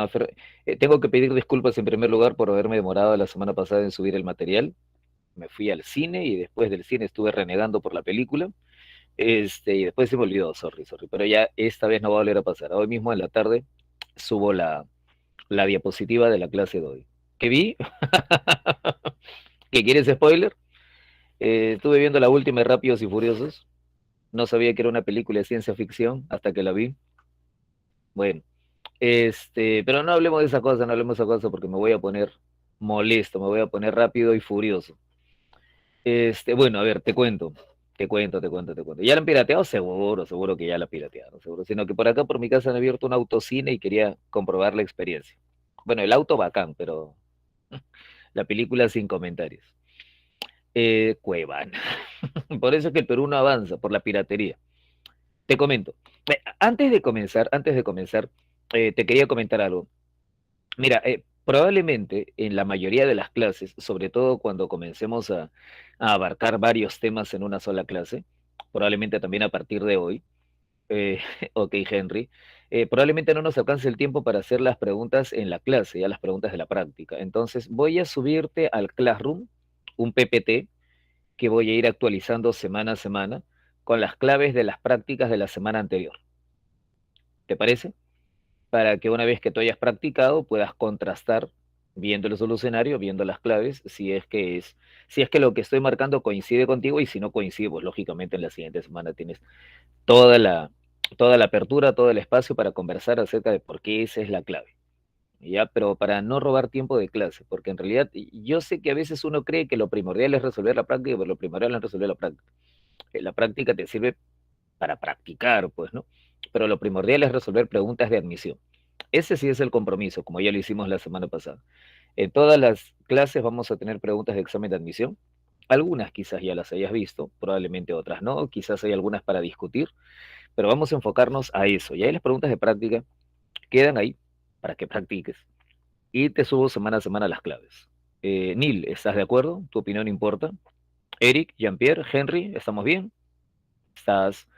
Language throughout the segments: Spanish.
Maffer. Tengo que pedir disculpas en primer lugar por haberme demorado la semana pasada en subir el material. Me fui al cine y después del cine estuve renegando por la película. Y después se me olvidó, sorry, sorry. Pero ya esta vez no va a volver a pasar. Hoy mismo en la tarde subo la diapositiva de la clase de hoy. ¿Qué vi? ¿Qué quieres spoiler? Estuve viendo la última de Rápidos y Furiosos. No sabía que era una película de ciencia ficción hasta que la vi. Bueno, pero no hablemos de esa cosa, no hablemos de esa cosa porque me voy a poner molesto, me voy a poner rápido y furioso. Bueno, a ver, te cuento. ¿Ya la han pirateado? Seguro, seguro que ya la piratearon, seguro. Sino que por acá, por mi casa, han abierto un autocine y quería comprobar la experiencia. Bueno, el auto bacán, pero la película sin comentarios. Cuevana. Por eso es que el Perú no avanza, por la piratería. Te comento. Antes de comenzar, te quería comentar algo. Mira, probablemente en la mayoría de las clases, sobre todo cuando comencemos a abarcar varios temas en una sola clase, probablemente también a partir de hoy, eh, ok, Henry, probablemente no nos alcance el tiempo para hacer las preguntas en la clase, ya las preguntas de la práctica. Entonces, voy a subirte al Classroom un PPT que voy a ir actualizando semana a semana con las claves de las prácticas de la semana anterior. ¿Te parece? Para que una vez que tú hayas practicado puedas contrastar viendo el solucionario, viendo las claves, si es que lo que estoy marcando coincide contigo y si no coincide, pues lógicamente en la siguiente semana tienes toda la, toda la apertura, todo el espacio para conversar acerca de por qué esa es la clave. ¿Ya? Pero para no robar tiempo de clase, porque en realidad yo sé que a veces uno cree que lo primordial es resolver la práctica, pero lo primordial es resolver la práctica. La práctica te sirve para practicar, pues, ¿no? Pero lo primordial es resolver preguntas de admisión. Ese sí es el compromiso, como ya lo hicimos la semana pasada. En todas las clases vamos a tener preguntas de examen de admisión. Algunas quizás ya las hayas visto, probablemente otras no, quizás hay algunas para discutir, pero vamos a enfocarnos a eso. Y ahí las preguntas de práctica quedan ahí para que practiques. Y te subo semana a semana las claves. Neil, ¿estás de acuerdo? ¿Tu opinión importa? Eric, Jean-Pierre, Henry, ¿estamos bien? ¿Estás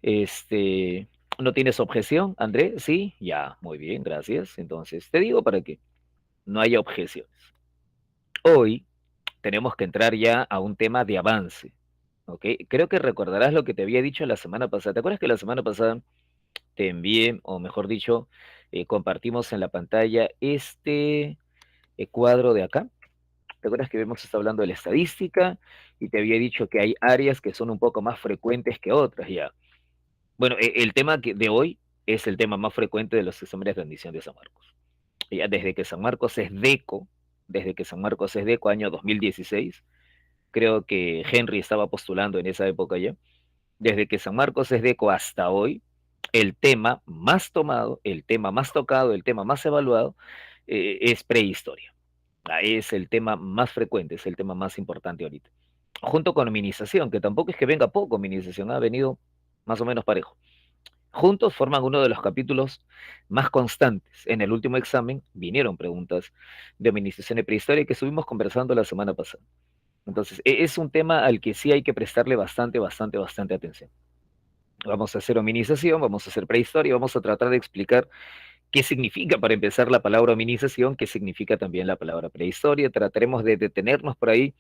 Este, ¿No tienes objeción, André? Sí, ya, muy bien, gracias. Entonces, te digo para que no haya objeciones. Hoy tenemos que entrar ya a un tema de avance, ¿ok? Creo que recordarás lo que te había dicho la semana pasada. ¿Te acuerdas que la semana pasada te envié, o mejor dicho, compartimos en la pantalla cuadro de acá? ¿Te acuerdas que hemos estado hablando de la estadística y te había dicho que hay áreas que son un poco más frecuentes que otras ya? Bueno, el tema de hoy es el tema más frecuente de los exámenes de admisión de San Marcos. Ya desde que San Marcos es DECO, año 2016, creo que Henry estaba postulando en esa época ya, desde que San Marcos es DECO hasta hoy, el tema más tomado, el tema más tocado, el tema más evaluado es prehistoria. Es el tema más frecuente, es el tema más importante ahorita. Junto con minimización, que tampoco es que venga poco, minimización ha venido más o menos parejo. Juntos forman uno de los capítulos más constantes. En el último examen vinieron preguntas de administración de prehistoria que estuvimos conversando la semana pasada. Entonces, es un tema al que sí hay que prestarle bastante atención. Vamos a hacer hominización, vamos a hacer prehistoria, vamos a tratar de explicar qué significa para empezar la palabra hominización, qué significa también la palabra prehistoria. Trataremos de detenernos por ahí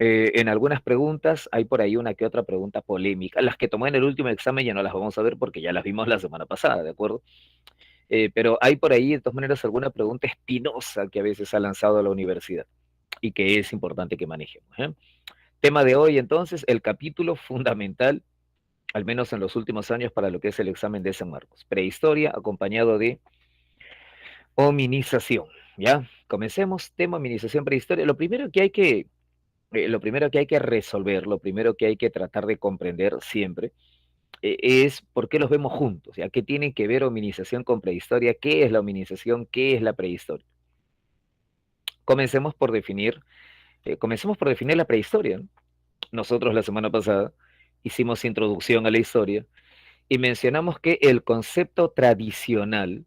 en algunas preguntas. Hay por ahí una que otra pregunta polémica. Las que tomé en el último examen ya no las vamos a ver porque ya las vimos la semana pasada, ¿de acuerdo? Pero hay por ahí, de todas maneras, alguna pregunta espinosa que a veces ha lanzado la universidad y que es importante que manejemos. Tema de hoy, entonces, el capítulo fundamental, al menos en los últimos años, para lo que es el examen de San Marcos. Prehistoria acompañado de hominización. ¿Ya? Comencemos. Tema hominización, prehistoria. Lo primero que hay que resolver, lo primero que hay que tratar de comprender siempre es por qué los vemos juntos, ¿ya? ¿Qué tiene que ver hominización con prehistoria? ¿Qué es la hominización? ¿Qué es la prehistoria? Comencemos por definir, comencemos por definir la prehistoria, ¿no? Nosotros la semana pasada hicimos introducción a la historia y mencionamos que el concepto tradicional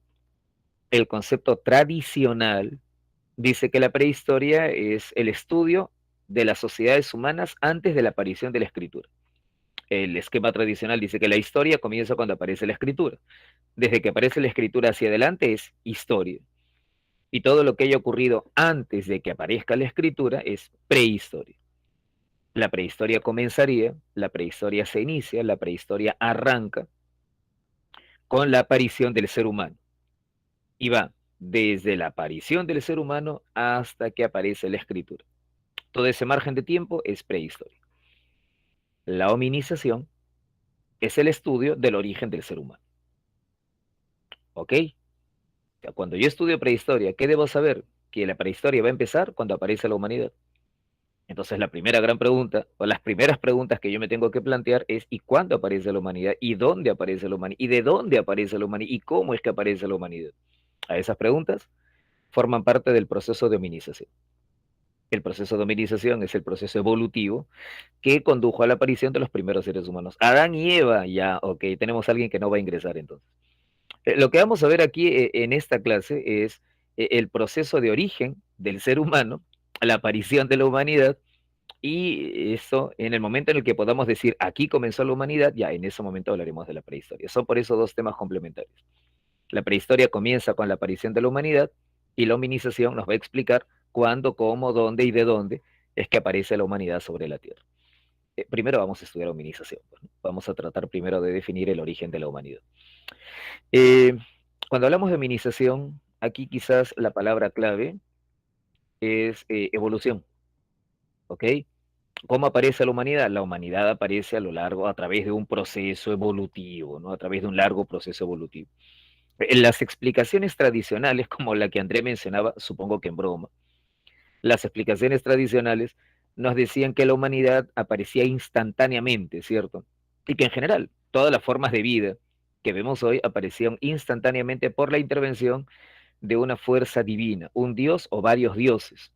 dice que la prehistoria es el estudio de las sociedades humanas antes de la aparición de la escritura. El esquema tradicional dice que la historia comienza cuando aparece la escritura. Desde que aparece la escritura hacia adelante es historia. Y todo lo que haya ocurrido antes de que aparezca la escritura es prehistoria. La prehistoria comenzaría, la prehistoria se inicia, la prehistoria arranca con la aparición del ser humano. Y va desde la aparición del ser humano hasta que aparece la escritura. Todo ese margen de tiempo es prehistoria. La hominización es el estudio del origen del ser humano. ¿Ok? Cuando yo estudio prehistoria, ¿qué debo saber? Que la prehistoria va a empezar cuando aparece la humanidad. Entonces la primera gran pregunta, o las primeras preguntas que yo me tengo que plantear es ¿y cuándo aparece la humanidad? ¿Y dónde aparece la humanidad? ¿Y de dónde aparece la humanidad? ¿Y cómo es que aparece la humanidad? A esas preguntas forman parte del proceso de hominización. El proceso de hominización es el proceso evolutivo que condujo a la aparición de los primeros seres humanos. Adán y Eva, ya, ok, tenemos a alguien que no va a ingresar entonces. Lo que vamos a ver aquí en esta clase es el proceso de origen del ser humano, la aparición de la humanidad, y eso en el momento en el que podamos decir aquí comenzó la humanidad, ya en ese momento hablaremos de la prehistoria. Son por eso dos temas complementarios. La prehistoria comienza con la aparición de la humanidad y la hominización nos va a explicar cuándo, cómo, dónde y de dónde es que aparece la humanidad sobre la Tierra. Primero vamos a estudiar hominización. ¿No? Vamos a tratar primero de definir el origen de la humanidad. Eh, Cuando hablamos de hominización, aquí quizás la palabra clave es evolución. ¿Ok? ¿Cómo aparece la humanidad? La humanidad aparece a lo largo, a través de un proceso evolutivo, ¿no? A través de un largo proceso evolutivo. En las explicaciones tradicionales, como la que André mencionaba, supongo que en broma, las explicaciones tradicionales nos decían que la humanidad aparecía instantáneamente, ¿cierto? Y que en general todas las formas de vida que vemos hoy aparecían instantáneamente por la intervención de una fuerza divina, un dios o varios dioses,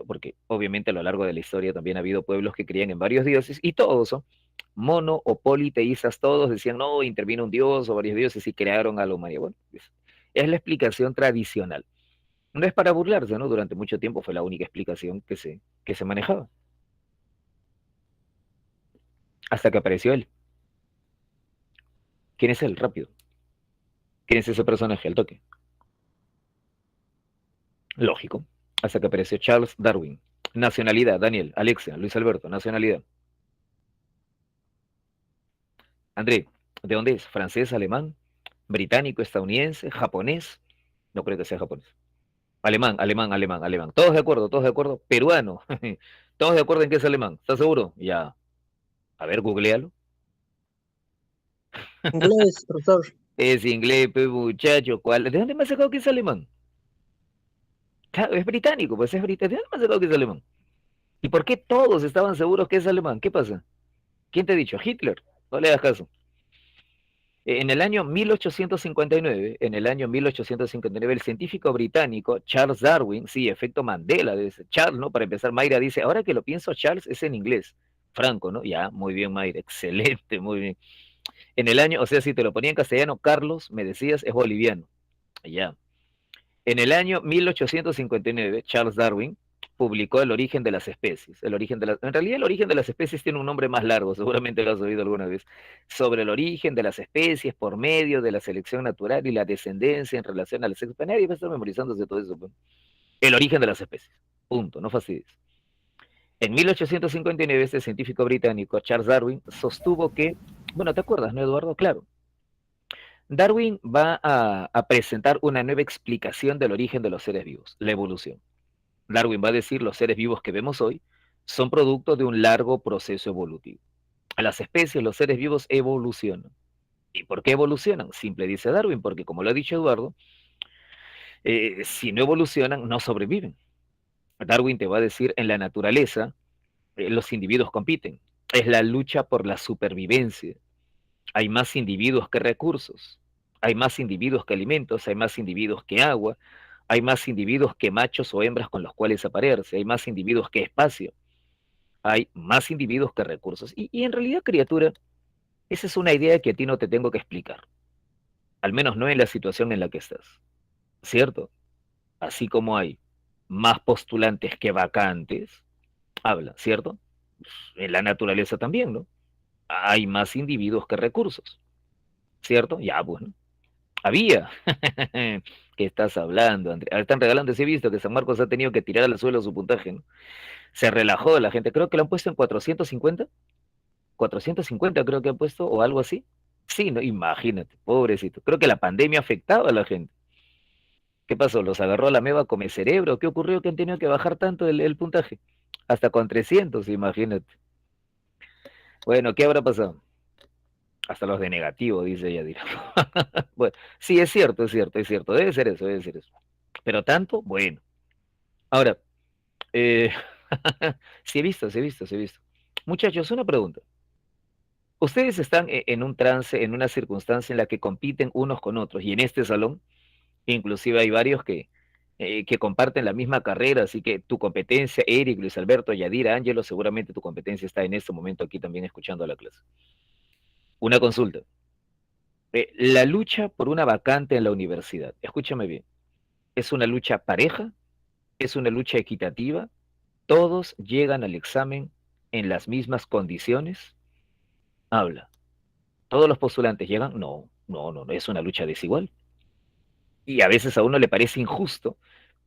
porque obviamente a lo largo de la historia también ha habido pueblos que creían en varios dioses y todos son mono o politeístas, todos decían, no, intervino un dios o varios dioses y crearon a la humanidad. Bueno, es la explicación tradicional. No es para burlarse, ¿no? Durante mucho tiempo fue la única explicación que se manejaba, hasta que apareció él. ¿Quién es él? Rápido. ¿Quién es ese personaje? Al toque. Lógico. Hasta que apareció Charles Darwin. Nacionalidad, Daniel, Alexia, Luis Alberto, nacionalidad. André, ¿de dónde es? ¿Francés, alemán, británico, estadounidense, japonés? No creo que sea japonés. Alemán, alemán, alemán, alemán. Todos de acuerdo, todos de acuerdo. Peruano. Todos de acuerdo en que es alemán. ¿Estás seguro? Ya. A ver, googlealo. Inglés, profesor. Es inglés, pues, muchacho. ¿Cuál? ¿De dónde me has sacado que es alemán? Claro, es británico, pues es británico. ¿De dónde me has sacado que es alemán? ¿Y por qué todos estaban seguros que es alemán? ¿Qué pasa? ¿Quién te ha dicho? Hitler. No le hagas caso. En el año 1859, el científico británico Charles Darwin, sí, efecto Mandela, dice Charles, ¿no? Para empezar, Mayra dice, ahora que lo pienso, Charles es en inglés. Franco, ¿no? Ya, muy bien, Mayra, excelente, muy bien. En el año, o sea, si te lo ponía en castellano, Carlos, me decías, es boliviano. Ya. En el año 1859, Charles Darwin publicó El origen de las especies. En realidad, el origen de las especies tiene un nombre más largo, seguramente lo has oído alguna vez. Sobre el origen de las especies por medio de la selección natural y la descendencia en relación a las especies. Nadie va a estar memorizándose todo eso. Pues. El origen de las especies. Punto, no fastidies. En 1859, este científico británico, Charles Darwin, sostuvo que, bueno, ¿te acuerdas, no, Eduardo? Claro, Darwin va a presentar una nueva explicación del origen de los seres vivos, la evolución. Darwin va a decir los seres vivos que vemos hoy son producto de un largo proceso evolutivo. A las especies, los seres vivos evolucionan. ¿Y por qué evolucionan? Simple dice Darwin, porque como lo ha dicho Eduardo, si no evolucionan, no sobreviven. Darwin te va a decir, en la naturaleza, los individuos compiten. Es la lucha por la supervivencia. Hay más individuos que recursos, hay más individuos que alimentos, hay más individuos que agua, hay más individuos que machos o hembras con los cuales aparearse, hay más individuos que espacio, hay más individuos que recursos. Y en realidad, criatura, esa es una idea que a ti no te tengo que explicar, al menos no en la situación en la que estás, ¿cierto? Así como hay más postulantes que vacantes, habla, ¿cierto? En la naturaleza también, ¿no? hay más individuos que recursos, ¿cierto? Ya, bueno, había. ¿Qué estás hablando, André? Están regalando, sí he visto que San Marcos ha tenido que tirar al suelo su puntaje, ¿no? Se relajó la gente, creo que lo han puesto en 450, 450 creo que han puesto, o algo así. Sí, no, imagínate, pobrecito. Creo que la pandemia afectaba a la gente. ¿Qué pasó? ¿Los agarró la meba come cerebro? ¿Qué ocurrió que han tenido que bajar tanto el puntaje? Hasta con 300, imagínate. Bueno, ¿qué habrá pasado? Hasta los de negativo, dice Yadira. Bueno, sí, es cierto, es cierto, es cierto. Debe ser eso, debe ser eso. Pero tanto, bueno. Ahora, eh, sí he visto, sí he visto, sí he visto. Muchachos, una pregunta. Ustedes están en un trance, en una circunstancia en la que compiten unos con otros, y en este salón, inclusive hay varios que comparten la misma carrera, así que tu competencia, Eric, Luis Alberto, Yadira, Ángelo, seguramente tu competencia está en este momento aquí también escuchando la clase. Una consulta. La lucha por una vacante en la universidad, escúchame bien, ¿es una lucha pareja? ¿Es una lucha equitativa? ¿Todos llegan al examen en las mismas condiciones? Habla. ¿Todos los postulantes llegan? No, no, no, no, es una lucha desigual. Y a veces a uno le parece injusto,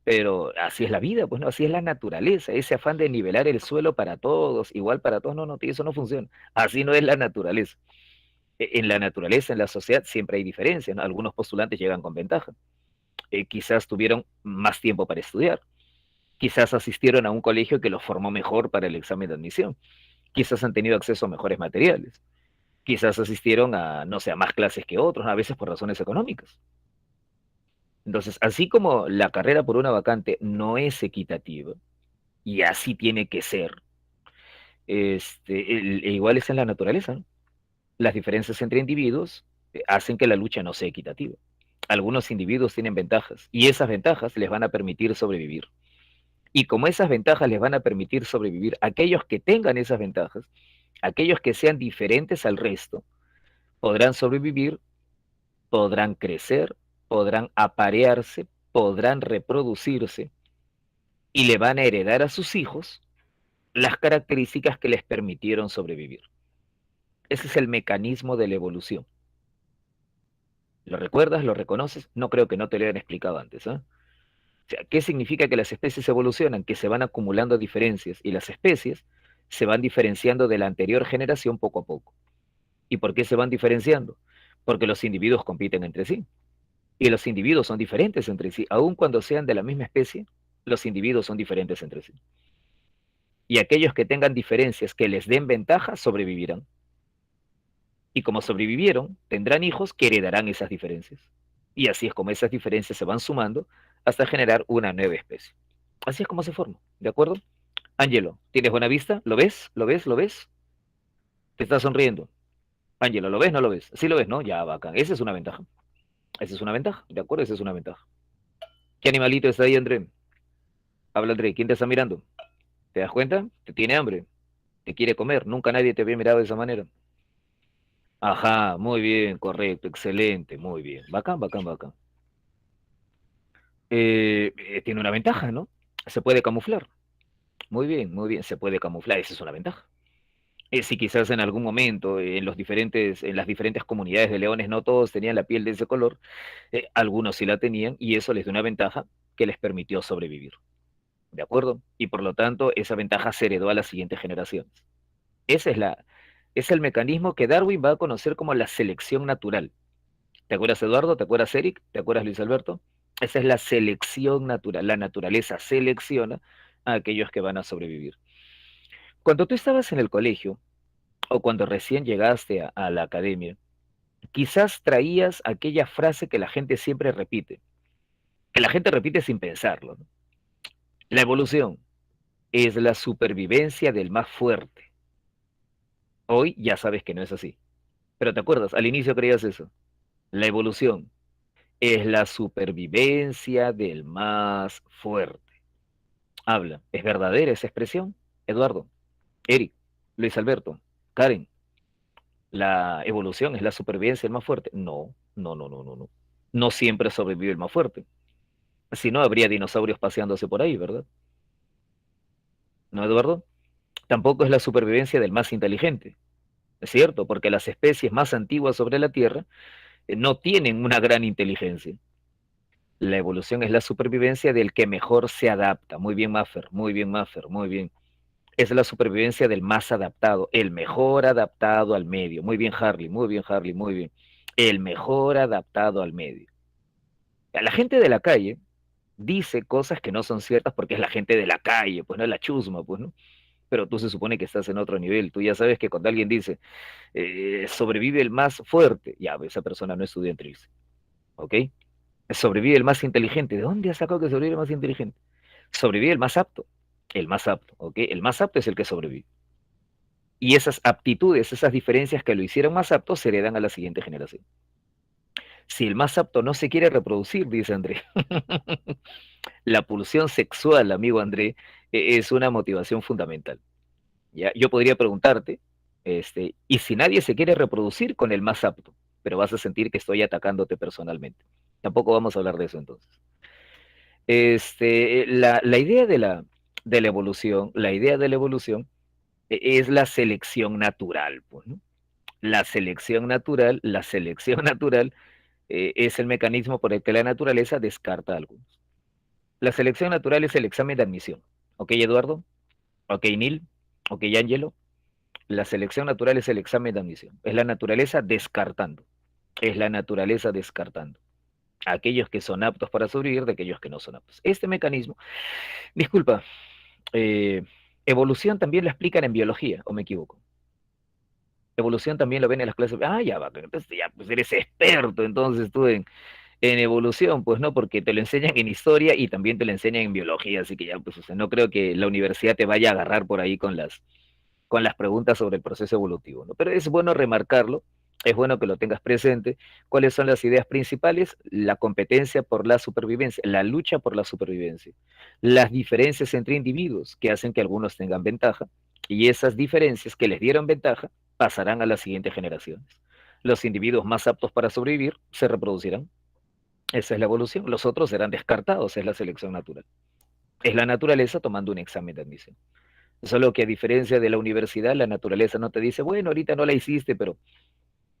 pero así es la vida, pues no, así es la naturaleza, ese afán de nivelar el suelo para todos, igual para todos, no, no, eso no funciona. Así no es la naturaleza. En la naturaleza, en la sociedad, siempre hay diferencias, ¿no? Algunos postulantes llegan con ventaja. Quizás tuvieron más tiempo para estudiar, quizás asistieron a un colegio que los formó mejor para el examen de admisión, quizás han tenido acceso a mejores materiales, quizás asistieron a, no sé, a más clases que otros, ¿no? A veces por razones económicas. Entonces, así como la carrera por una vacante no es equitativa, y así tiene que ser, igual es en la naturaleza, ¿no? Las diferencias entre individuos hacen que la lucha no sea equitativa. Algunos individuos tienen ventajas y esas ventajas les van a permitir sobrevivir. Y como esas ventajas les van a permitir sobrevivir, aquellos que tengan esas ventajas, aquellos que sean diferentes al resto, podrán sobrevivir, podrán crecer, podrán aparearse, podrán reproducirse y le van a heredar a sus hijos las características que les permitieron sobrevivir. Ese es el mecanismo de la evolución. ¿Lo recuerdas? ¿Lo reconoces? No creo que no te lo hayan explicado antes. O sea, ¿qué significa que las especies evolucionan? Que se van acumulando diferencias y las especies se van diferenciando de la anterior generación poco a poco. ¿Y por qué se van diferenciando? Porque los individuos compiten entre sí. Y los individuos son diferentes entre sí. Aun cuando sean de la misma especie, los individuos son diferentes entre sí. Y aquellos que tengan diferencias que les den ventaja sobrevivirán. Y como sobrevivieron, tendrán hijos que heredarán esas diferencias. Y así es como esas diferencias se van sumando hasta generar una nueva especie. Así es como se forma, ¿de acuerdo? Ángelo, ¿tienes buena vista? ¿Lo ves? ¿Lo ves? ¿Lo ves? Te estás sonriendo. Ángelo, ¿lo ves? ¿No lo ves? Sí lo ves, ¿no? Ya, bacán. Esa es una ventaja. Esa es una ventaja, ¿de acuerdo? Esa es una ventaja. ¿Qué animalito está ahí, André? Habla, André. ¿Quién te está mirando? ¿Te das cuenta? Te tiene hambre. Te quiere comer. Nunca nadie te había mirado de esa manera. Ajá, muy bien, correcto, excelente, muy bien. Bacán, bacán, bacán. Tiene una ventaja, ¿no? Se puede camuflar. Muy bien, se puede camuflar, esa es una ventaja. Si quizás en algún momento en las diferentes comunidades de leones no todos tenían la piel de ese color, algunos sí la tenían y eso les dio una ventaja que les permitió sobrevivir, ¿de acuerdo? Y por lo tanto esa ventaja se heredó a las siguientes generaciones. Esa es es el mecanismo que Darwin va a conocer como la selección natural. ¿Te acuerdas, Eduardo? ¿Te acuerdas, Eric? ¿Te acuerdas, Luis Alberto? Esa es la selección natural. La naturaleza selecciona a aquellos que van a sobrevivir. Cuando tú estabas en el colegio o cuando recién llegaste a la academia, quizás traías aquella frase que la gente siempre repite, que la gente repite sin pensarlo, ¿no? La evolución es la supervivencia del más fuerte. Hoy ya sabes que no es así. Pero te acuerdas, al inicio creías eso. La evolución es la supervivencia del más fuerte. Habla. ¿Es verdadera esa expresión? Eduardo, Eric, Luis Alberto, Karen, ¿la evolución es la supervivencia del más fuerte? No, no, no, no, no, no. No siempre sobrevive el más fuerte. Si no, habría dinosaurios paseándose por ahí, ¿verdad? ¿No, Eduardo? Tampoco es la supervivencia del más inteligente. ¿es cierto? Porque las especies más antiguas sobre la Tierra no tienen una gran inteligencia. La evolución es la supervivencia del que mejor se adapta. Muy bien, Maffer, muy bien, Maffer, muy bien. Es la supervivencia del más adaptado, el mejor adaptado al medio. Muy bien, Harley, muy bien, Harley, muy bien. El mejor adaptado al medio. La gente de la calle dice cosas que no son ciertas porque es la gente de la calle, pues no es la chusma, pues, ¿no? Pero tú se supone que estás en otro nivel. Tú ya sabes que cuando alguien dice, sobrevive el más fuerte, ya, esa persona no estudia en Trilce, ¿ok? Sobrevive el más inteligente. ¿De dónde has sacado que sobrevive el más inteligente? Sobrevive el más apto, ¿ok? El más apto es el que sobrevive. Y esas aptitudes, esas diferencias que lo hicieron más apto, se heredan a la siguiente generación. Si el más apto no se quiere reproducir, dice André, la pulsión sexual, amigo André, es una motivación fundamental. ¿Ya? Yo podría preguntarte, ¿y si nadie se quiere reproducir con el más apto? Pero vas a sentir que estoy atacándote personalmente. Tampoco vamos a hablar de eso entonces. La idea de la evolución, la idea de la evolución es la selección natural, pues, ¿no? La selección natural es el mecanismo por el que la naturaleza descarta a algunos. La selección natural es el examen de admisión. ¿Ok, Eduardo? ¿Ok, Neil? ¿Ok, Angelo? La selección natural es el examen de admisión. Es la naturaleza descartando. Es la naturaleza descartando a aquellos que son aptos para sobrevivir de aquellos que no son aptos. Este mecanismo, disculpa, eh, evolución también lo explican en biología, ¿o me equivoco? Evolución también lo ven en las clases. Ah, ya va, entonces ya pues eres experto entonces tú en evolución, pues no, porque te lo enseñan en historia y también te lo enseñan en biología, así que ya, pues, o sea, no creo que la universidad te vaya a agarrar por ahí con las preguntas sobre el proceso evolutivo, ¿no? Pero es bueno remarcarlo, es bueno que lo tengas presente. ¿Cuáles son las ideas principales? La competencia por la supervivencia, la lucha por la supervivencia, las diferencias entre individuos que hacen que algunos tengan ventaja y esas diferencias que les dieron ventaja pasarán a las siguientes generaciones. Los individuos más aptos para sobrevivir se reproducirán. Esa es la evolución. Los otros serán descartados, es la selección natural. Es la naturaleza tomando un examen de admisión. Solo que a diferencia de la universidad, la naturaleza no te dice, bueno, ahorita no la hiciste, pero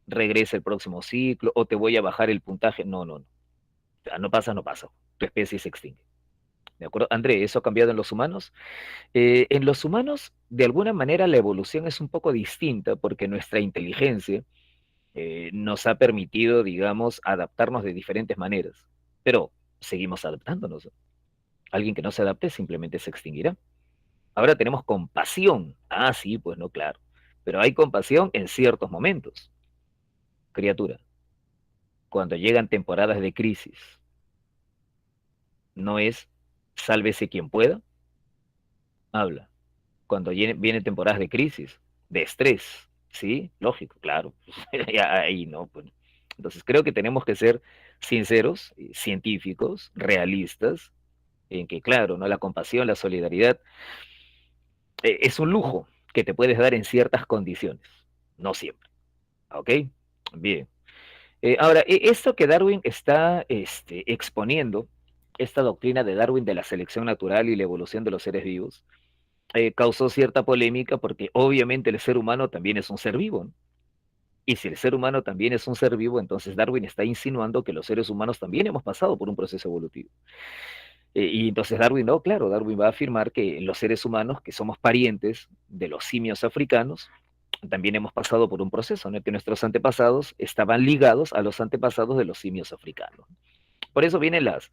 regresa el próximo ciclo o te voy a bajar el puntaje. No, no, no. O sea, no pasa, no pasa. Tu especie se extingue. ¿De acuerdo? André, ¿eso ha cambiado en los humanos? En los humanos, de alguna manera, la evolución es un poco distinta porque nuestra inteligencia nos ha permitido, digamos, adaptarnos de diferentes maneras. Pero seguimos adaptándonos. Alguien que no se adapte simplemente se extinguirá. Ahora tenemos compasión. Ah, sí, pues no, claro. Pero hay compasión en ciertos momentos. Criatura, cuando llegan temporadas de crisis, no es sálvese quien pueda, habla. Cuando vienen temporadas de crisis, de estrés, ¿sí? Lógico, claro. Ya ahí no, pues. Entonces creo que tenemos que ser sinceros, científicos, realistas, en que, claro, ¿no? La compasión, la solidaridad es un lujo que te puedes dar en ciertas condiciones, no siempre. ¿Ok? Bien. Ahora, esto que Darwin está exponiendo, esta doctrina de Darwin de la selección natural y la evolución de los seres vivos, causó cierta polémica porque obviamente el ser humano también es un ser vivo, ¿no? Y si el ser humano también es un ser vivo, entonces Darwin está insinuando que los seres humanos también hemos pasado por un proceso evolutivo. Y entonces Darwin, no, claro, Darwin va a afirmar que los seres humanos, que somos parientes de los simios africanos, también hemos pasado por un proceso, ¿no? Que nuestros antepasados estaban ligados a los antepasados de los simios africanos. Por eso vienen las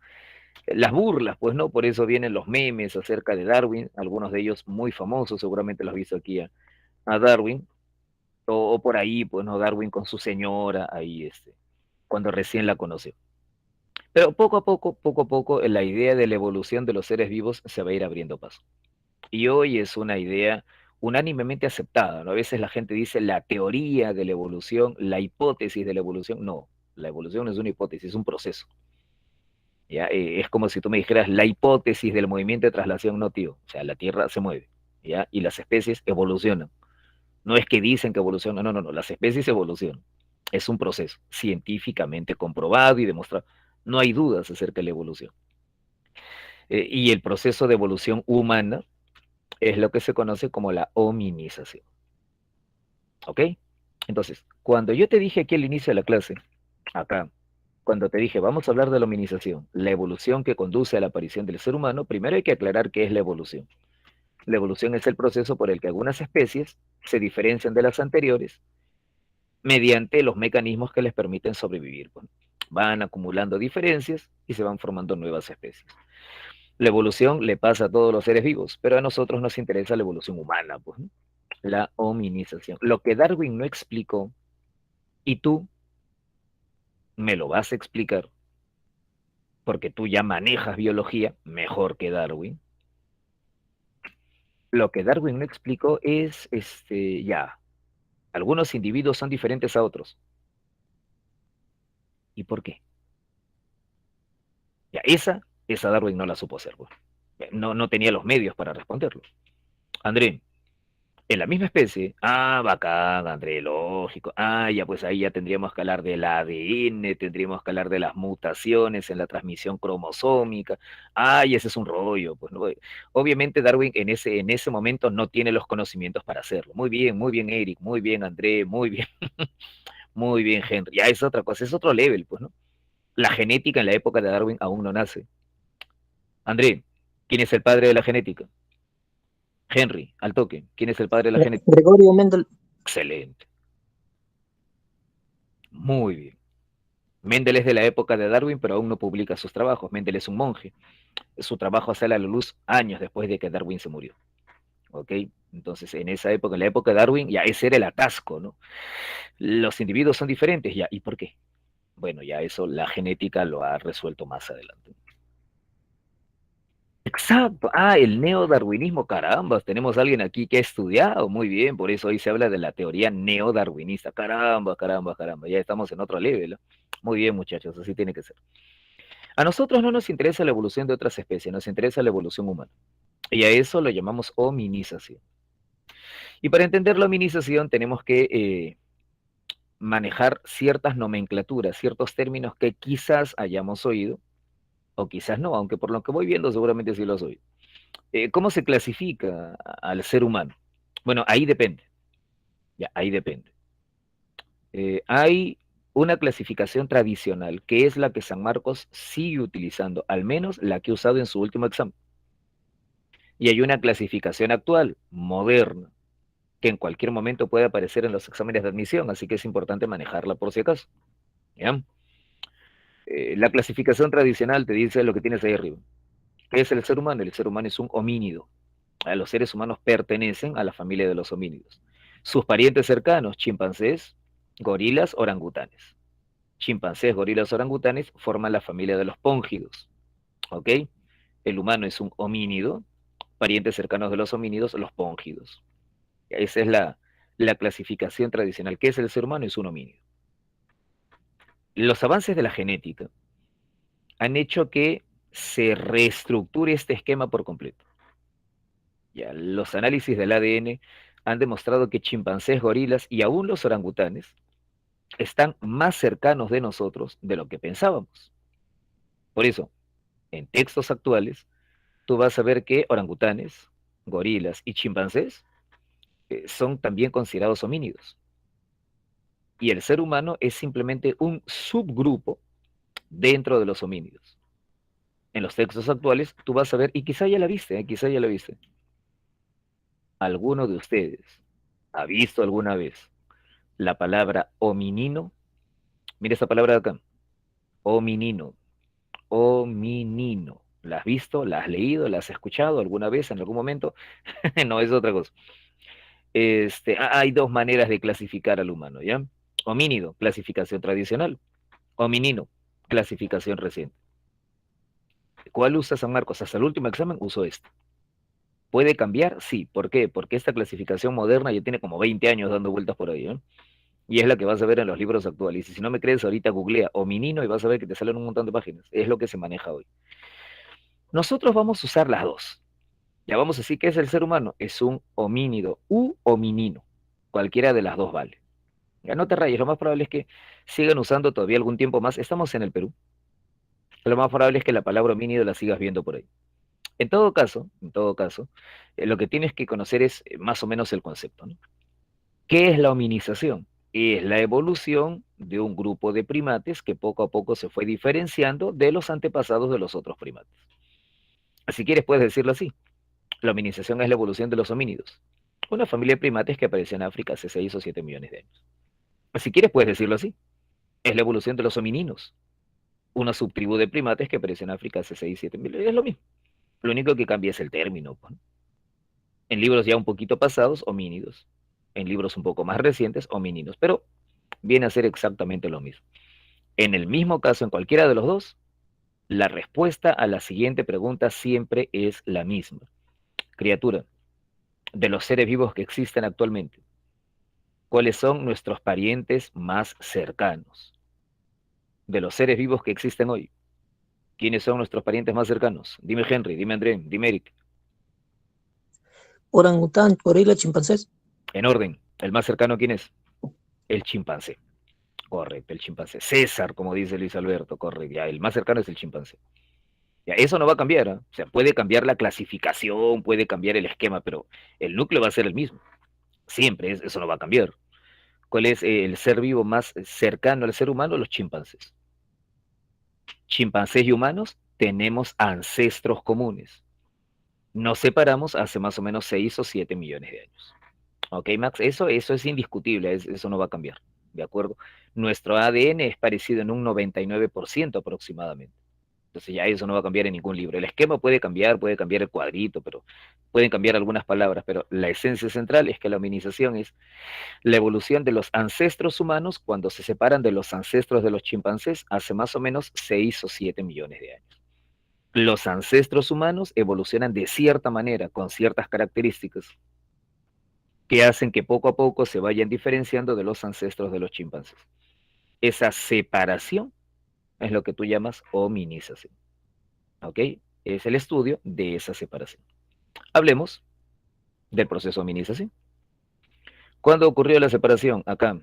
burlas, pues, ¿no? Por eso vienen los memes acerca de Darwin, algunos de ellos muy famosos, seguramente los has visto aquí a Darwin, o por ahí, pues, ¿no? Darwin con su señora, ahí, cuando recién la conoció. Pero poco a poco, la idea de la evolución de los seres vivos se va a ir abriendo paso. Y hoy es una idea unánimemente aceptada, ¿no? A veces la gente dice la teoría de la evolución, la hipótesis de la evolución. No, la evolución no es una hipótesis, es un proceso. ¿Ya? Es como si tú me dijeras la hipótesis del movimiento de traslación, no, tío. O sea, la Tierra se mueve, ¿ya? Y las especies evolucionan. No es que dicen que evolucionan, no, no, no, las especies evolucionan. Es un proceso científicamente comprobado y demostrado. No hay dudas acerca de la evolución. Y el proceso de evolución humana es lo que se conoce como la hominización. ¿Ok? Entonces, cuando yo te dije aquí al inicio de la clase, acá, cuando te dije, vamos a hablar de la hominización, la evolución que conduce a la aparición del ser humano, primero hay que aclarar qué es la evolución. La evolución es el proceso por el que algunas especies se diferencian de las anteriores mediante los mecanismos que les permiten sobrevivir. Bueno, van acumulando diferencias y se van formando nuevas especies. La evolución le pasa a todos los seres vivos, pero a nosotros nos interesa la evolución humana, pues, ¿no? La hominización. Lo que Darwin no explicó, y tú me lo vas a explicar, porque tú ya manejas biología mejor que Darwin. Lo que Darwin no explicó es, ya, algunos individuos son diferentes a otros. ¿Y por qué? Ya, esa Darwin no la supo hacer, pues. No, no tenía los medios para responderlo. André, en la misma especie, bacán, André, lógico. Ya, pues ahí ya tendríamos que hablar del ADN, tendríamos que hablar de las mutaciones en la transmisión cromosómica. Y ese es un rollo, pues, ¿no? Obviamente Darwin en ese momento no tiene los conocimientos para hacerlo. Muy bien, Eric, muy bien, André, muy bien, muy bien, Henry. Ya es otra cosa, es otro level, pues, ¿no? La genética en la época de Darwin aún no nace. André, ¿quién es el padre de la genética? Henry, al toque. ¿Quién es el padre de la genética? Gregorio Mendel. Excelente. Muy bien. Mendel es de la época de Darwin, pero aún no publica sus trabajos. Mendel es un monje. Su trabajo sale a la luz años después de que Darwin se murió. ¿Ok? Entonces, en esa época, en la época de Darwin, ya ese era el atasco, ¿no? Los individuos son diferentes, ya. ¿Y por qué? Bueno, ya eso la genética lo ha resuelto más adelante. Exacto. El neodarwinismo, caramba, tenemos a alguien aquí que ha estudiado muy bien, por eso hoy se habla de la teoría neodarwinista. Caramba, caramba, caramba, ya estamos en otro nivel, ¿no? Muy bien, muchachos, así tiene que ser. A nosotros no nos interesa la evolución de otras especies, nos interesa la evolución humana. Y a eso lo llamamos hominización. Y para entender la hominización tenemos que manejar ciertas nomenclaturas, ciertos términos que quizás hayamos oído, o quizás no, aunque por lo que voy viendo seguramente sí los oí. ¿Cómo se clasifica al ser humano? Bueno, ahí depende. Ya, ahí depende. Hay una clasificación tradicional que es la que San Marcos sigue utilizando, al menos la que ha usado en su último examen. Y hay una clasificación actual, moderna, que en cualquier momento puede aparecer en los exámenes de admisión, así que es importante manejarla por si acaso. ¿Ya? La clasificación tradicional te dice lo que tienes ahí arriba. ¿Qué es el ser humano? El ser humano es un homínido. Los seres humanos pertenecen a la familia de los homínidos. Sus parientes cercanos, chimpancés, gorilas, orangutanes. Chimpancés, gorilas, orangutanes forman la familia de los póngidos. ¿Ok? El humano es un homínido, parientes cercanos de los homínidos, los póngidos. Esa es la clasificación tradicional. ¿Qué es el ser humano? Es un homínido. Los avances de la genética han hecho que se reestructure este esquema por completo. Ya, los análisis del ADN han demostrado que chimpancés, gorilas y aún los orangutanes están más cercanos de nosotros de lo que pensábamos. Por eso, en textos actuales, tú vas a ver que orangutanes, gorilas y chimpancés son también considerados homínidos. Y el ser humano es simplemente un subgrupo dentro de los homínidos. En los textos actuales, tú vas a ver, y quizá ya la viste, quizá ya la viste, alguno de ustedes ha visto alguna vez la palabra hominino. Mira esta palabra de acá, hominino, hominino. ¿La has visto? ¿La has leído? ¿La has escuchado alguna vez, en algún momento? No, es otra cosa. Hay dos maneras de clasificar al humano, ¿ya? Homínido, clasificación tradicional. Hominino, clasificación reciente. ¿Cuál usa San Marcos? Hasta el último examen usó esta. ¿Puede cambiar? Sí. ¿Por qué? Porque esta clasificación moderna ya tiene como 20 años dando vueltas por ahí, ¿eh? Y es la que vas a ver en los libros actuales. Y si no me crees, ahorita googlea hominino y vas a ver que te salen un montón de páginas. Es lo que se maneja hoy. Nosotros vamos a usar las dos. Ya vamos a decir que es el ser humano. Es un homínido u hominino. Cualquiera de las dos vale. Ya no te rayes, lo más probable es que sigan usando todavía algún tiempo más. Estamos en el Perú. Lo más probable es que la palabra homínido la sigas viendo por ahí. En todo caso, lo que tienes que conocer es más o menos el concepto, ¿no? ¿Qué es la hominización? Es la evolución de un grupo de primates que poco a poco se fue diferenciando de los antepasados de los otros primates. Si quieres, puedes decirlo así. La hominización es la evolución de los homínidos, una familia de primates que apareció en África hace 6 o 7 millones de años. Si quieres, puedes decirlo así. Es la evolución de los homininos, una subtribu de primates que apareció en África hace 6 7 millones. Es lo mismo. Lo único que cambia es el término, pues. En libros ya un poquito pasados, homínidos. En libros un poco más recientes, homínidos. Pero viene a ser exactamente lo mismo. En el mismo caso, en cualquiera de los dos, la respuesta a la siguiente pregunta siempre es la misma. Criatura, de los seres vivos que existen actualmente, ¿cuáles son nuestros parientes más cercanos? De los seres vivos que existen hoy, ¿quiénes son nuestros parientes más cercanos? Dime Henry, dime André, dime Eric. Orangután, gorila, chimpancés. En orden, ¿el más cercano quién es? El chimpancé. Correcto, el chimpancé. César, como dice Luis Alberto, correcto. Ya, el más cercano es el chimpancé. Ya, eso no va a cambiar, ¿eh? O sea, puede cambiar la clasificación, puede cambiar el esquema, pero el núcleo va a ser el mismo. Siempre, eso no va a cambiar. ¿Cuál es el ser vivo más cercano al ser humano? Los chimpancés. Chimpancés y humanos tenemos ancestros comunes. Nos separamos hace más o menos 6 o 7 millones de años. ¿Ok, Max? Eso es indiscutible, eso no va a cambiar. ¿De acuerdo? Nuestro ADN es parecido en un 99% aproximadamente. Entonces ya eso no va a cambiar en ningún libro. El esquema puede cambiar el cuadrito, pero pueden cambiar algunas palabras, pero la esencia central es que la hominización es la evolución de los ancestros humanos cuando se separan de los ancestros de los chimpancés hace más o menos 6 o 7 millones de años. Los ancestros humanos evolucionan de cierta manera, con ciertas características, que hacen que poco a poco se vayan diferenciando de los ancestros de los chimpancés. Esa separación es lo que tú llamas hominización. ¿Ok? Es el estudio de esa separación. Hablemos del proceso de hominización. ¿Cuándo ocurrió la separación? Acá.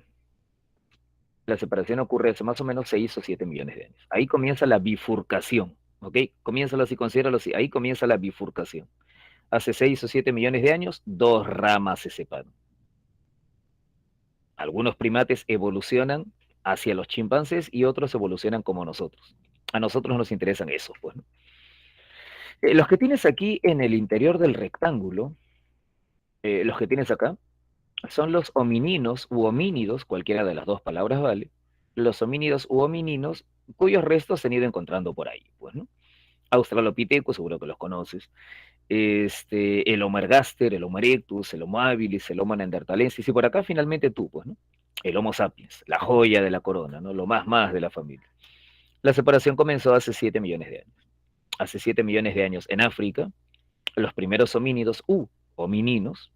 La separación ocurre hace más o menos 6 o 7 millones de años. Ahí comienza la bifurcación. ¿Ok? Comiénzalo así, considéralo así. Ahí comienza la bifurcación. Hace 6 o 7 millones de años, dos ramas se separan. Algunos primates evolucionan hacia los chimpancés y otros evolucionan como nosotros. A nosotros nos interesan esos, pues, ¿no? Los que tienes aquí en el interior del rectángulo, los que tienes acá, son los homininos u homínidos, cualquiera de las dos palabras vale, los homínidos u homininos cuyos restos se han ido encontrando por ahí, pues, ¿no? Australopithecus, seguro que los conoces, el Homo ergaster, el Homo erectus, el Homo habilis, el Homo neanderthalensis, y por acá finalmente tú, pues, ¿no? El Homo sapiens, la joya de la corona, ¿no? Lo más de la familia. La separación comenzó hace 7 millones de años. Hace 7 millones de años en África, los primeros homínidos u homininos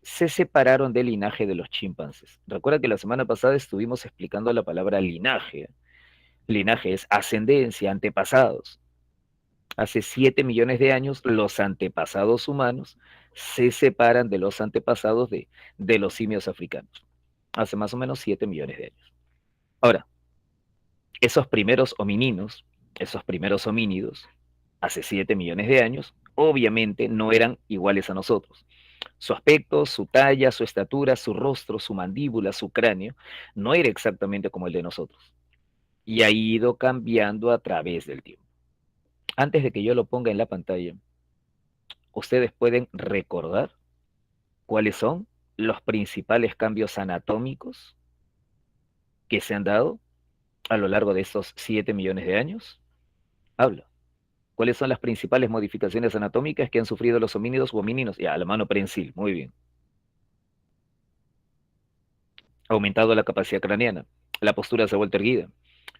se separaron del linaje de los chimpancés. Recuerda que la semana pasada estuvimos explicando la palabra linaje. Linaje es ascendencia, antepasados. Hace 7 millones de años, los antepasados humanos se separan de los antepasados de los simios africanos. Hace más o menos 7 millones de años. Ahora, esos primeros homininos, esos primeros homínidos, hace 7 millones de años, obviamente no eran iguales a nosotros. Su aspecto, su talla, su estatura, su rostro, su mandíbula, su cráneo, no era exactamente como el de nosotros. Y ha ido cambiando a través del tiempo. Antes de que yo lo ponga en la pantalla, ustedes pueden recordar cuáles son los principales cambios anatómicos que se han dado a lo largo de estos 7 millones de años. Habla. ¿Cuáles son las principales modificaciones anatómicas que han sufrido los homínidos u homínidos? Ya, la mano prensil, muy bien. Ha aumentado la capacidad craneana, la postura se ha vuelto erguida.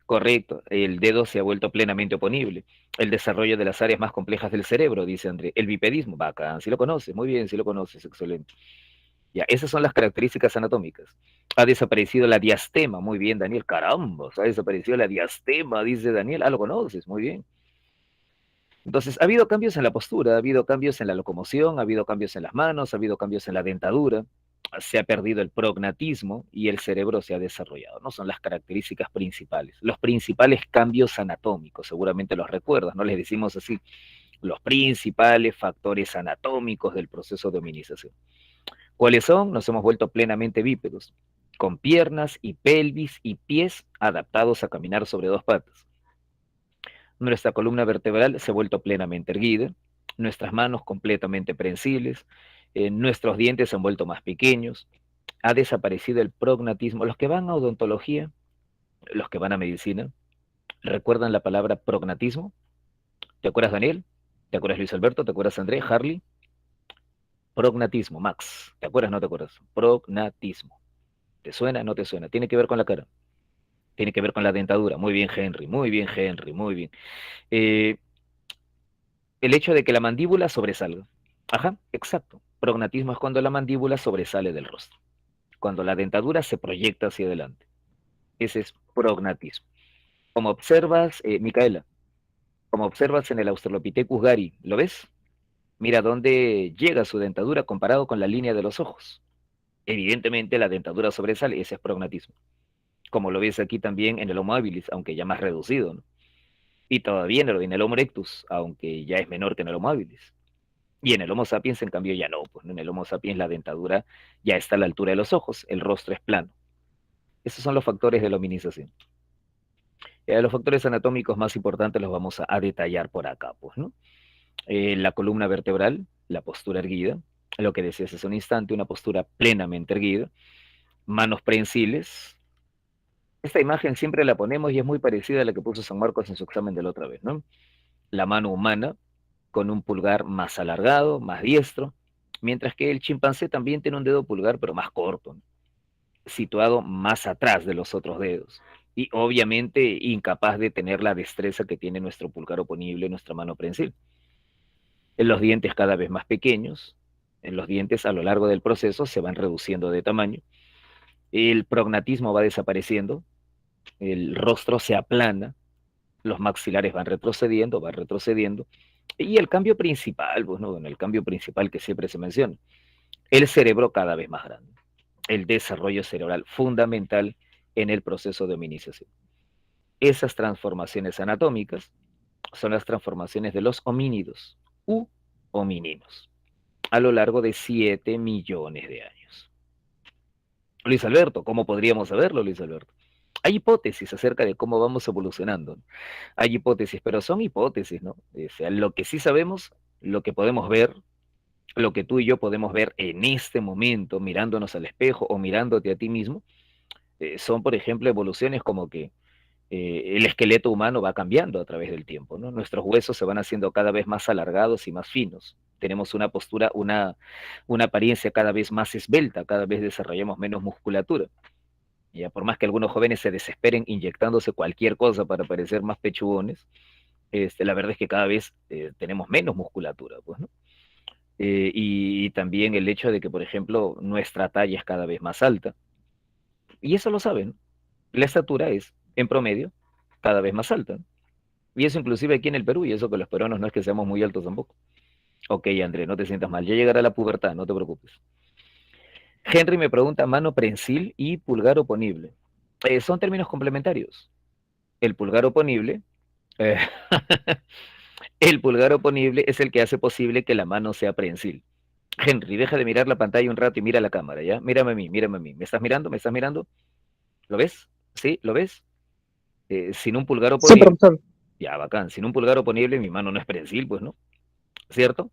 Correcto, el dedo se ha vuelto plenamente oponible. El desarrollo de las áreas más complejas del cerebro, dice André. El bipedismo, bacán, sí lo conoces, muy bien, sí lo conoces, excelente. Ya, esas son las características anatómicas. Ha desaparecido la diastema, muy bien, Daniel, caramba, ha desaparecido la diastema, dice Daniel, lo conoces, muy bien. Entonces, ha habido cambios en la postura, ha habido cambios en la locomoción, ha habido cambios en las manos, ha habido cambios en la dentadura, se ha perdido el prognatismo y el cerebro se ha desarrollado, ¿no? Son las características principales. Los principales cambios anatómicos, seguramente los recuerdas, ¿no? Les decimos así, los principales factores anatómicos del proceso de hominización. ¿Cuáles son? Nos hemos vuelto plenamente bípedos. con piernas y pelvis y pies adaptados a caminar sobre dos patas. Nuestra columna vertebral se ha vuelto plenamente erguida, nuestras manos completamente prensiles, nuestros dientes se han vuelto más pequeños, ha desaparecido el prognatismo. Los que van a odontología, los que van a medicina, ¿recuerdan la palabra prognatismo? ¿Te acuerdas, Daniel? ¿Te acuerdas, Luis Alberto? ¿Te acuerdas, André? ¿Harley? Prognatismo, Max. ¿Te acuerdas? ¿No te acuerdas? Prognatismo. ¿Te suena? ¿No te suena? Tiene que ver con la cara. Tiene que ver con la dentadura. Muy bien, Henry. Muy bien, Henry. Muy bien. Eh, el hecho de que la mandíbula sobresalga. Ajá, exacto. Prognatismo es cuando la mandíbula sobresale del rostro. Cuando la dentadura se proyecta hacia adelante. Ese es prognatismo. Como observas, Micaela, como observas en el Australopithecus gari, ¿lo ves? Mira dónde llega su dentadura comparado con la línea de los ojos. Evidentemente la dentadura sobresale, ese es prognatismo. Como lo ves aquí también en el Homo habilis, aunque ya más reducido, ¿no? Y todavía en el Homo erectus, aunque ya es menor que en el Homo habilis. Y en el Homo sapiens, en cambio, ya no. Pues en el Homo sapiens la dentadura ya está a la altura de los ojos, el rostro es plano. Esos son los factores de la hominización. Los factores anatómicos más importantes los vamos a detallar por acá, pues, ¿no? La columna vertebral, la postura erguida, lo que decías hace un instante, una postura plenamente erguida, manos prensiles. Esta imagen siempre la ponemos y es muy parecida a la que puso San Marcos en su examen de la otra vez, ¿no? La mano humana con un pulgar más alargado, más diestro, mientras que el chimpancé también tiene un dedo pulgar, pero más corto, ¿no? Situado más atrás de los otros dedos. Y obviamente incapaz de tener la destreza que tiene nuestro pulgar oponible, nuestra mano prensil. En los dientes cada vez más pequeños, en los dientes a lo largo del proceso se van reduciendo de tamaño, el prognatismo va desapareciendo, el rostro se aplana, los maxilares van retrocediendo, y el cambio principal, pues, ¿no? El cambio principal que siempre se menciona, el cerebro cada vez más grande, el desarrollo cerebral fundamental en el proceso de hominización. Esas transformaciones anatómicas son las transformaciones de los homínidos u homininos a lo largo de 7 millones de años. Luis Alberto, ¿cómo podríamos saberlo, Luis Alberto? Hay hipótesis acerca de cómo vamos evolucionando. Hay hipótesis, pero son hipótesis, ¿no? O sea, lo que sí sabemos, lo que podemos ver, lo que tú y yo podemos ver en este momento, mirándonos al espejo o mirándote a ti mismo, son, por ejemplo, evoluciones como que el esqueleto humano va cambiando a través del tiempo, ¿no? Nuestros huesos se van haciendo cada vez más alargados y más finos. Tenemos una postura, una apariencia cada vez más esbelta, cada vez desarrollamos menos musculatura. Ya por más que algunos jóvenes se desesperen inyectándose cualquier cosa para parecer más pechugones, la verdad es que cada vez tenemos menos musculatura, pues, ¿no? Y también el hecho de que, por ejemplo, nuestra talla es cada vez más alta. Y eso lo saben. La estatura es, en promedio, cada vez más alta. Y eso inclusive aquí en el Perú, y eso que los peruanos no es que seamos muy altos tampoco. Ok, André, no te sientas mal. Ya llegará la pubertad, no te preocupes. Henry me pregunta mano prensil y pulgar oponible. Son términos complementarios. El pulgar oponible, eh, el pulgar oponible es el que hace posible que la mano sea prensil. Henry, deja de mirar la pantalla un rato y mira la cámara, ¿ya? Mírame a mí, mírame a mí. ¿Me estás mirando? ¿Me estás mirando? ¿Lo ves? ¿Sí? ¿Lo ves? Sin un pulgar Sí, oponible, profesor. ya, bacán. Sin un pulgar oponible, mi mano no es prensil, pues, ¿no? ¿Cierto?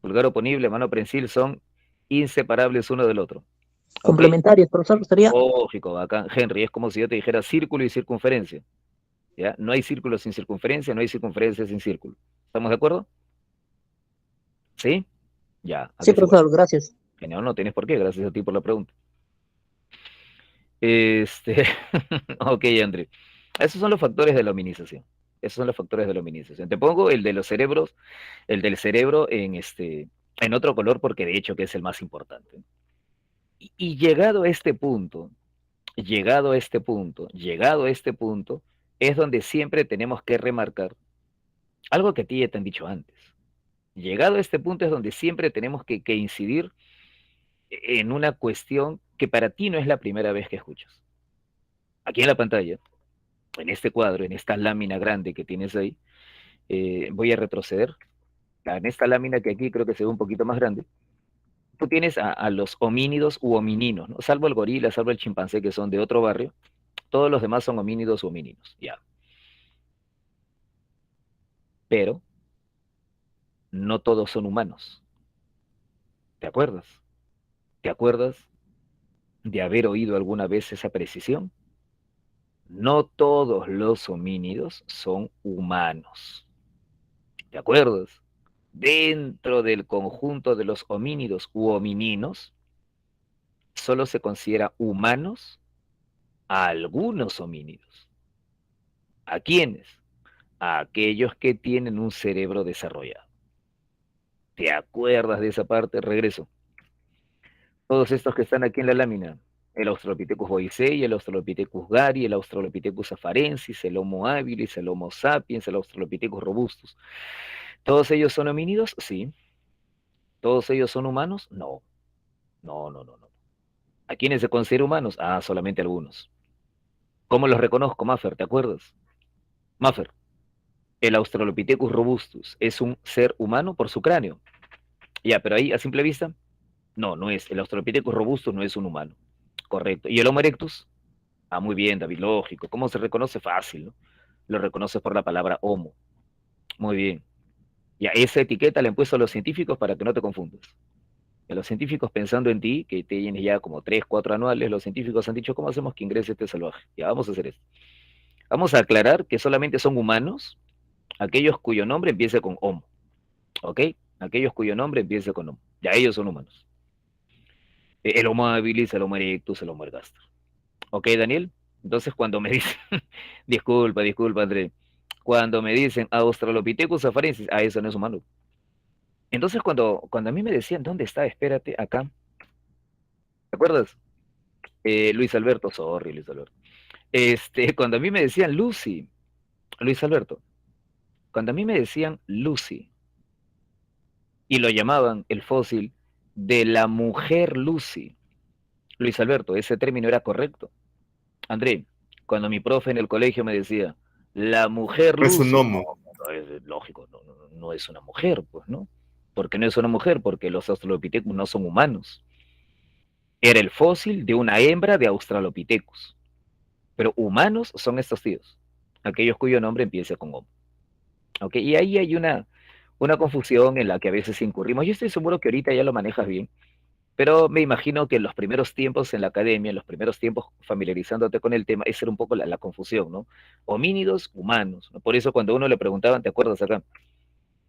Pulgar oponible, mano prensil son inseparables uno del otro. ¿Ok? Complementarios, profesor, sería. Lógico, bacán. Henry, es como si yo te dijera círculo y circunferencia. ¿Ya? No hay círculo sin circunferencia, no hay circunferencia sin círculo. ¿Estamos de acuerdo? ¿Sí? Ya, ¿a Sí, que sí, bueno? profesor, gracias. Genial, no tienes por qué, gracias a ti por la pregunta. Este, ok, André. Esos son los factores de la hominización. Esos son los factores de la hominización. Te pongo el de los cerebros, el del cerebro en otro color porque de hecho que es el más importante. Y llegado a este punto, llegado a este punto, llegado a este punto, es donde siempre tenemos que remarcar algo que a ti ya te han dicho antes. Llegado a este punto es donde siempre tenemos que incidir en una cuestión que para ti no es la primera vez que escuchas. Aquí en la pantalla, en este cuadro, en esta lámina grande que tienes ahí, voy a retroceder. En esta lámina que aquí creo que se ve un poquito más grande, tú tienes a los homínidos u homininos, ¿no? Salvo el gorila, salvo el chimpancé, que son de otro barrio, todos los demás son homínidos u homininos, ya. Pero no todos son humanos, ¿te acuerdas? ¿Te acuerdas de haber oído alguna vez esa precisión? No todos los homínidos son humanos, ¿te acuerdas? Dentro del conjunto de los homínidos u homininos, solo se considera humanos a algunos homínidos. ¿A quiénes? A aquellos que tienen un cerebro desarrollado. ¿Te acuerdas de esa parte? Regreso. Todos estos que están aquí en la lámina, el Australopithecus boisei, el Australopithecus gari, el Australopithecus afarensis, el Homo habilis, el Homo sapiens, el Australopithecus robustus. ¿Todos ellos son homínidos? Sí. ¿Todos ellos son humanos? No. No, no, no, no. ¿A quiénes se considera humanos? Ah, solamente algunos. ¿Cómo los reconozco, Maffer? ¿Te acuerdas? Maffer, el Australopithecus robustus es un ser humano por su cráneo. Ya, pero ahí, a simple vista, no, no es. El Australopithecus robustus no es un humano. Correcto. ¿Y el Homo erectus? Ah, muy bien, David, lógico. ¿Cómo se reconoce? Fácil, ¿no? Lo reconoces por la palabra homo. Muy bien. Ya, esa etiqueta la han puesto a los científicos para que no te confundas. Y a los científicos pensando en ti, que tienes ya como 3, 4 anuales, los científicos han dicho, ¿cómo hacemos que ingrese este salvaje? Ya, vamos a hacer esto. Vamos a aclarar que solamente son humanos aquellos cuyo nombre empiece con homo. ¿Ok? Aquellos cuyo nombre empiece con homo. Ya, ellos son humanos. El Homo habilis, el Homo erectus, el Homo ergaster. ¿Ok, Daniel? Entonces, cuando me dicen, disculpa, André, cuando me dicen Australopithecus afarensis, eso no es humano. Entonces, cuando a mí me decían, ¿dónde está? Espérate, acá. ¿Te acuerdas? Luis Alberto, sorry, Luis Alberto. Cuando a mí me decían Lucy, Luis Alberto, cuando a mí me decían Lucy y lo llamaban el fósil de la mujer Lucy, Luis Alberto, ese término era correcto. André, cuando mi profe en el colegio me decía, la mujer No es un Lucy, homo. no es lógico, no es una mujer, pues, ¿no? ¿Por qué no es una mujer? Porque los Australopithecus no son humanos. Era el fósil de una hembra de Australopithecus. Pero humanos son estos tíos, aquellos cuyo nombre empieza con Homo. ¿Okay? Y ahí hay una confusión en la que a veces incurrimos. Yo estoy seguro que ahorita ya lo manejas bien, pero me imagino que en los primeros tiempos en la academia, en los primeros tiempos familiarizándote con el tema, esa era un poco la confusión, ¿no? Homínidos, humanos, ¿no? Por eso cuando uno le preguntaban, ¿te acuerdas acá?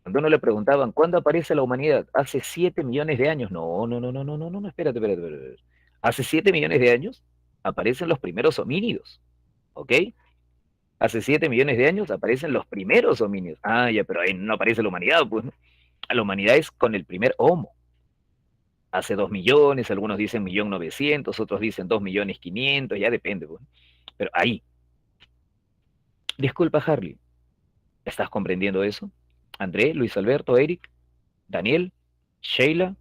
Cuando uno le preguntaban, ¿cuándo aparece la humanidad? Hace 7 millones de años. No, no, no, no, no, no, no, espérate. Hace 7 millones de años aparecen los primeros homínidos, ¿ok? Hace 7 millones de años aparecen los primeros homínidos. Ah, ya, pero ahí no aparece la humanidad, pues, ¿no? La humanidad es con el primer homo. Hace 2 millones, algunos dicen 1.900.000, otros dicen 2.500.000, ya depende, pues. Pero ahí. Disculpa, Harley, ¿estás comprendiendo eso? André, Luis Alberto, Eric, Daniel, Sheila,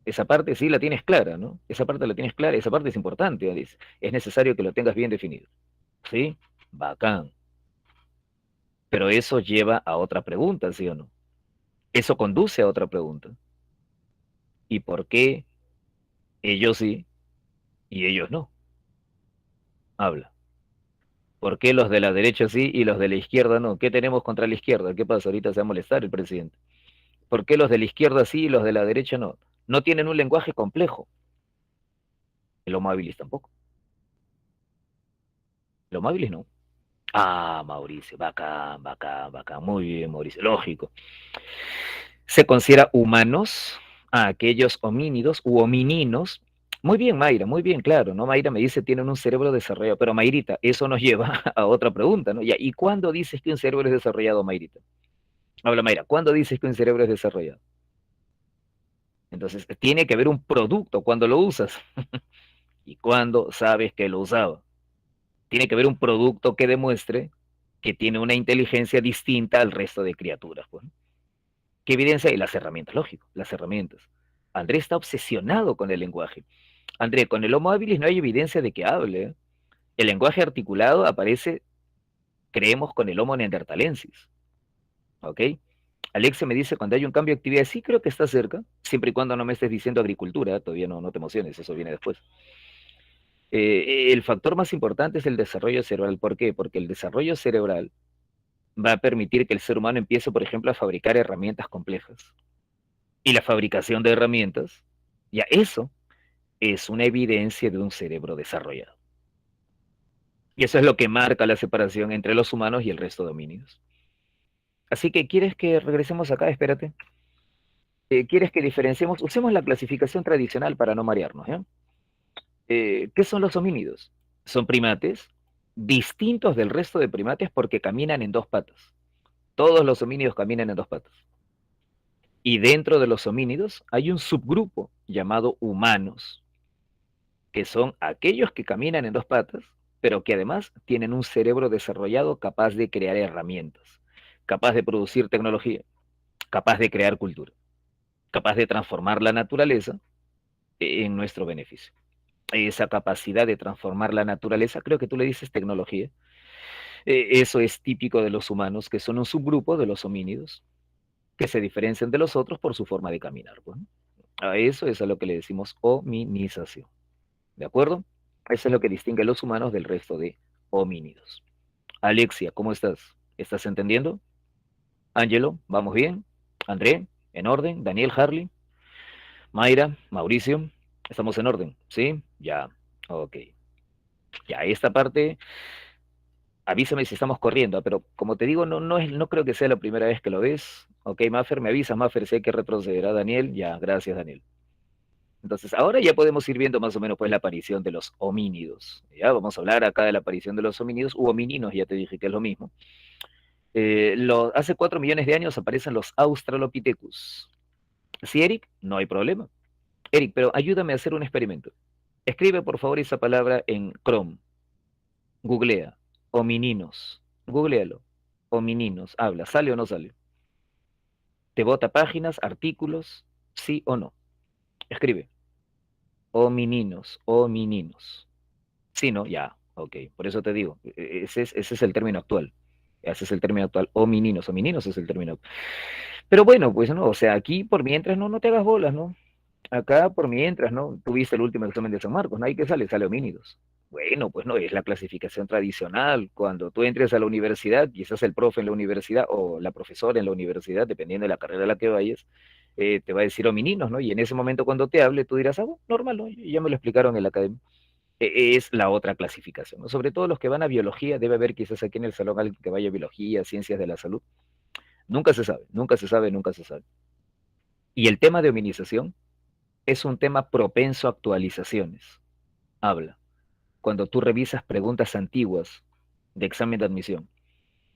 esa parte sí la tienes clara, ¿no? Esa parte la tienes clara, esa parte es importante, Alice. Es necesario que lo tengas bien definido. ¿Sí? Bacán. Pero eso lleva a otra pregunta, ¿sí o no? Eso conduce a otra pregunta. ¿Y por qué ellos sí y ellos no? Habla. ¿Por qué los de la derecha sí y los de la izquierda no? ¿Qué tenemos contra la izquierda? ¿Qué pasa? Ahorita se va a molestar el presidente. ¿Por qué los de la izquierda sí y los de la derecha no? No tienen un lenguaje complejo. El Homo habilis tampoco. El Homo habilis no. Ah, Mauricio, bacán. Muy bien, Mauricio. Lógico. Se considera humanos a aquellos homínidos u homininos. Muy bien, Mayra, muy bien, claro, ¿no? Mayra me dice tienen un cerebro desarrollado, pero Mayrita, eso nos lleva a otra pregunta, ¿no? Ya, ¿y cuándo dices que un cerebro es desarrollado, Mayrita? Habla, Mayra, ¿cuándo dices que un cerebro es desarrollado? Entonces, tiene que haber un producto cuando lo usas y cuando sabes que lo usaba. Tiene que haber un producto que demuestre que tiene una inteligencia distinta al resto de criaturas, pues. ¿Qué evidencia? Y las herramientas, lógico, las herramientas. André está obsesionado con el lenguaje. André, con el Homo habilis no hay evidencia de que hable, ¿eh? El lenguaje articulado aparece, creemos, con el Homo neanderthalensis, ¿ok? Alexia me dice cuando hay un cambio de actividad, sí creo que está cerca, siempre y cuando no me estés diciendo agricultura, todavía no te emociones, eso viene después. El factor más importante es el desarrollo cerebral. ¿Por qué? Porque el desarrollo cerebral va a permitir que el ser humano empiece, por ejemplo, a fabricar herramientas complejas. Y la fabricación de herramientas, ya eso es una evidencia de un cerebro desarrollado. Y eso es lo que marca la separación entre los humanos y el resto de homínidos. Así que, ¿quieres que regresemos acá? Espérate. ¿Quieres que diferenciemos? Usemos la clasificación tradicional para no marearnos, ¿ya? ¿Qué son los homínidos? Son primates distintos del resto de primates porque caminan en dos patas. Todos los homínidos caminan en dos patas. Y dentro de los homínidos hay un subgrupo llamado humanos, que son aquellos que caminan en dos patas, pero que además tienen un cerebro desarrollado capaz de crear herramientas, capaz de producir tecnología, capaz de crear cultura, capaz de transformar la naturaleza en nuestro beneficio. Esa capacidad de transformar la naturaleza, creo que tú le dices tecnología, eso es típico de los humanos, que son un subgrupo de los homínidos, que se diferencian de los otros por su forma de caminar. Pues, ¿no? A eso es a lo que le decimos hominización. ¿De acuerdo? Eso es lo que distingue a los humanos del resto de homínidos. Alexia, ¿cómo estás? ¿Estás entendiendo? Ángelo, ¿vamos bien? André, ¿en orden? Daniel, Harley, Mayra, Mauricio, ¿estamos en orden? ¿Sí? Ya, ok. Ya, esta parte, avísame si estamos corriendo, pero como te digo, no creo que sea la primera vez que lo ves. Ok, Maffer, me avisa, Maffer, si hay que retroceder a Daniel. Ya, gracias, Daniel. Entonces, ahora ya podemos ir viendo más o menos pues la aparición de los homínidos. Ya vamos a hablar acá de la aparición de los homínidos u homininos, ya te dije que es lo mismo. Hace 4 millones de años aparecen los Australopithecus. ¿Sí, Eric? No hay problema. Eric, pero ayúdame a hacer un experimento. Escribe por favor esa palabra en Chrome. Googlea. Homininos. Googlealo. Homininos. Habla. ¿Sale o no sale? ¿Te bota páginas, artículos? ¿Sí o no? Escribe. Homininos. Homininos. Sí, ¿no? Ya. Ok. Por eso te digo. Ese es el término actual. Ese es el término actual. Homininos. Homininos es el término actual. Pero bueno, pues no. O sea, aquí por mientras no te hagas bolas, ¿no? Acá por mientras, ¿no? Tuviste el último examen de San Marcos, ¿no? ¿Ahí qué sale? Sale homínidos. Bueno, pues no, es la clasificación tradicional. Cuando tú entres a la universidad, quizás el profe en la universidad o la profesora en la universidad, dependiendo de la carrera a la que vayas, te va a decir homininos, ¿no? Y en ese momento cuando te hable, tú dirás, ah, bueno, normal, ¿no? Ya me lo explicaron en la academia. Es la otra clasificación, ¿no? Sobre todo los que van a biología, debe haber quizás aquí en el salón alguien que vaya a biología, ciencias de la salud. Nunca se sabe, nunca se sabe, nunca se sabe. Y el tema de hominización es un tema propenso a actualizaciones. Habla. Cuando tú revisas preguntas antiguas de examen de admisión,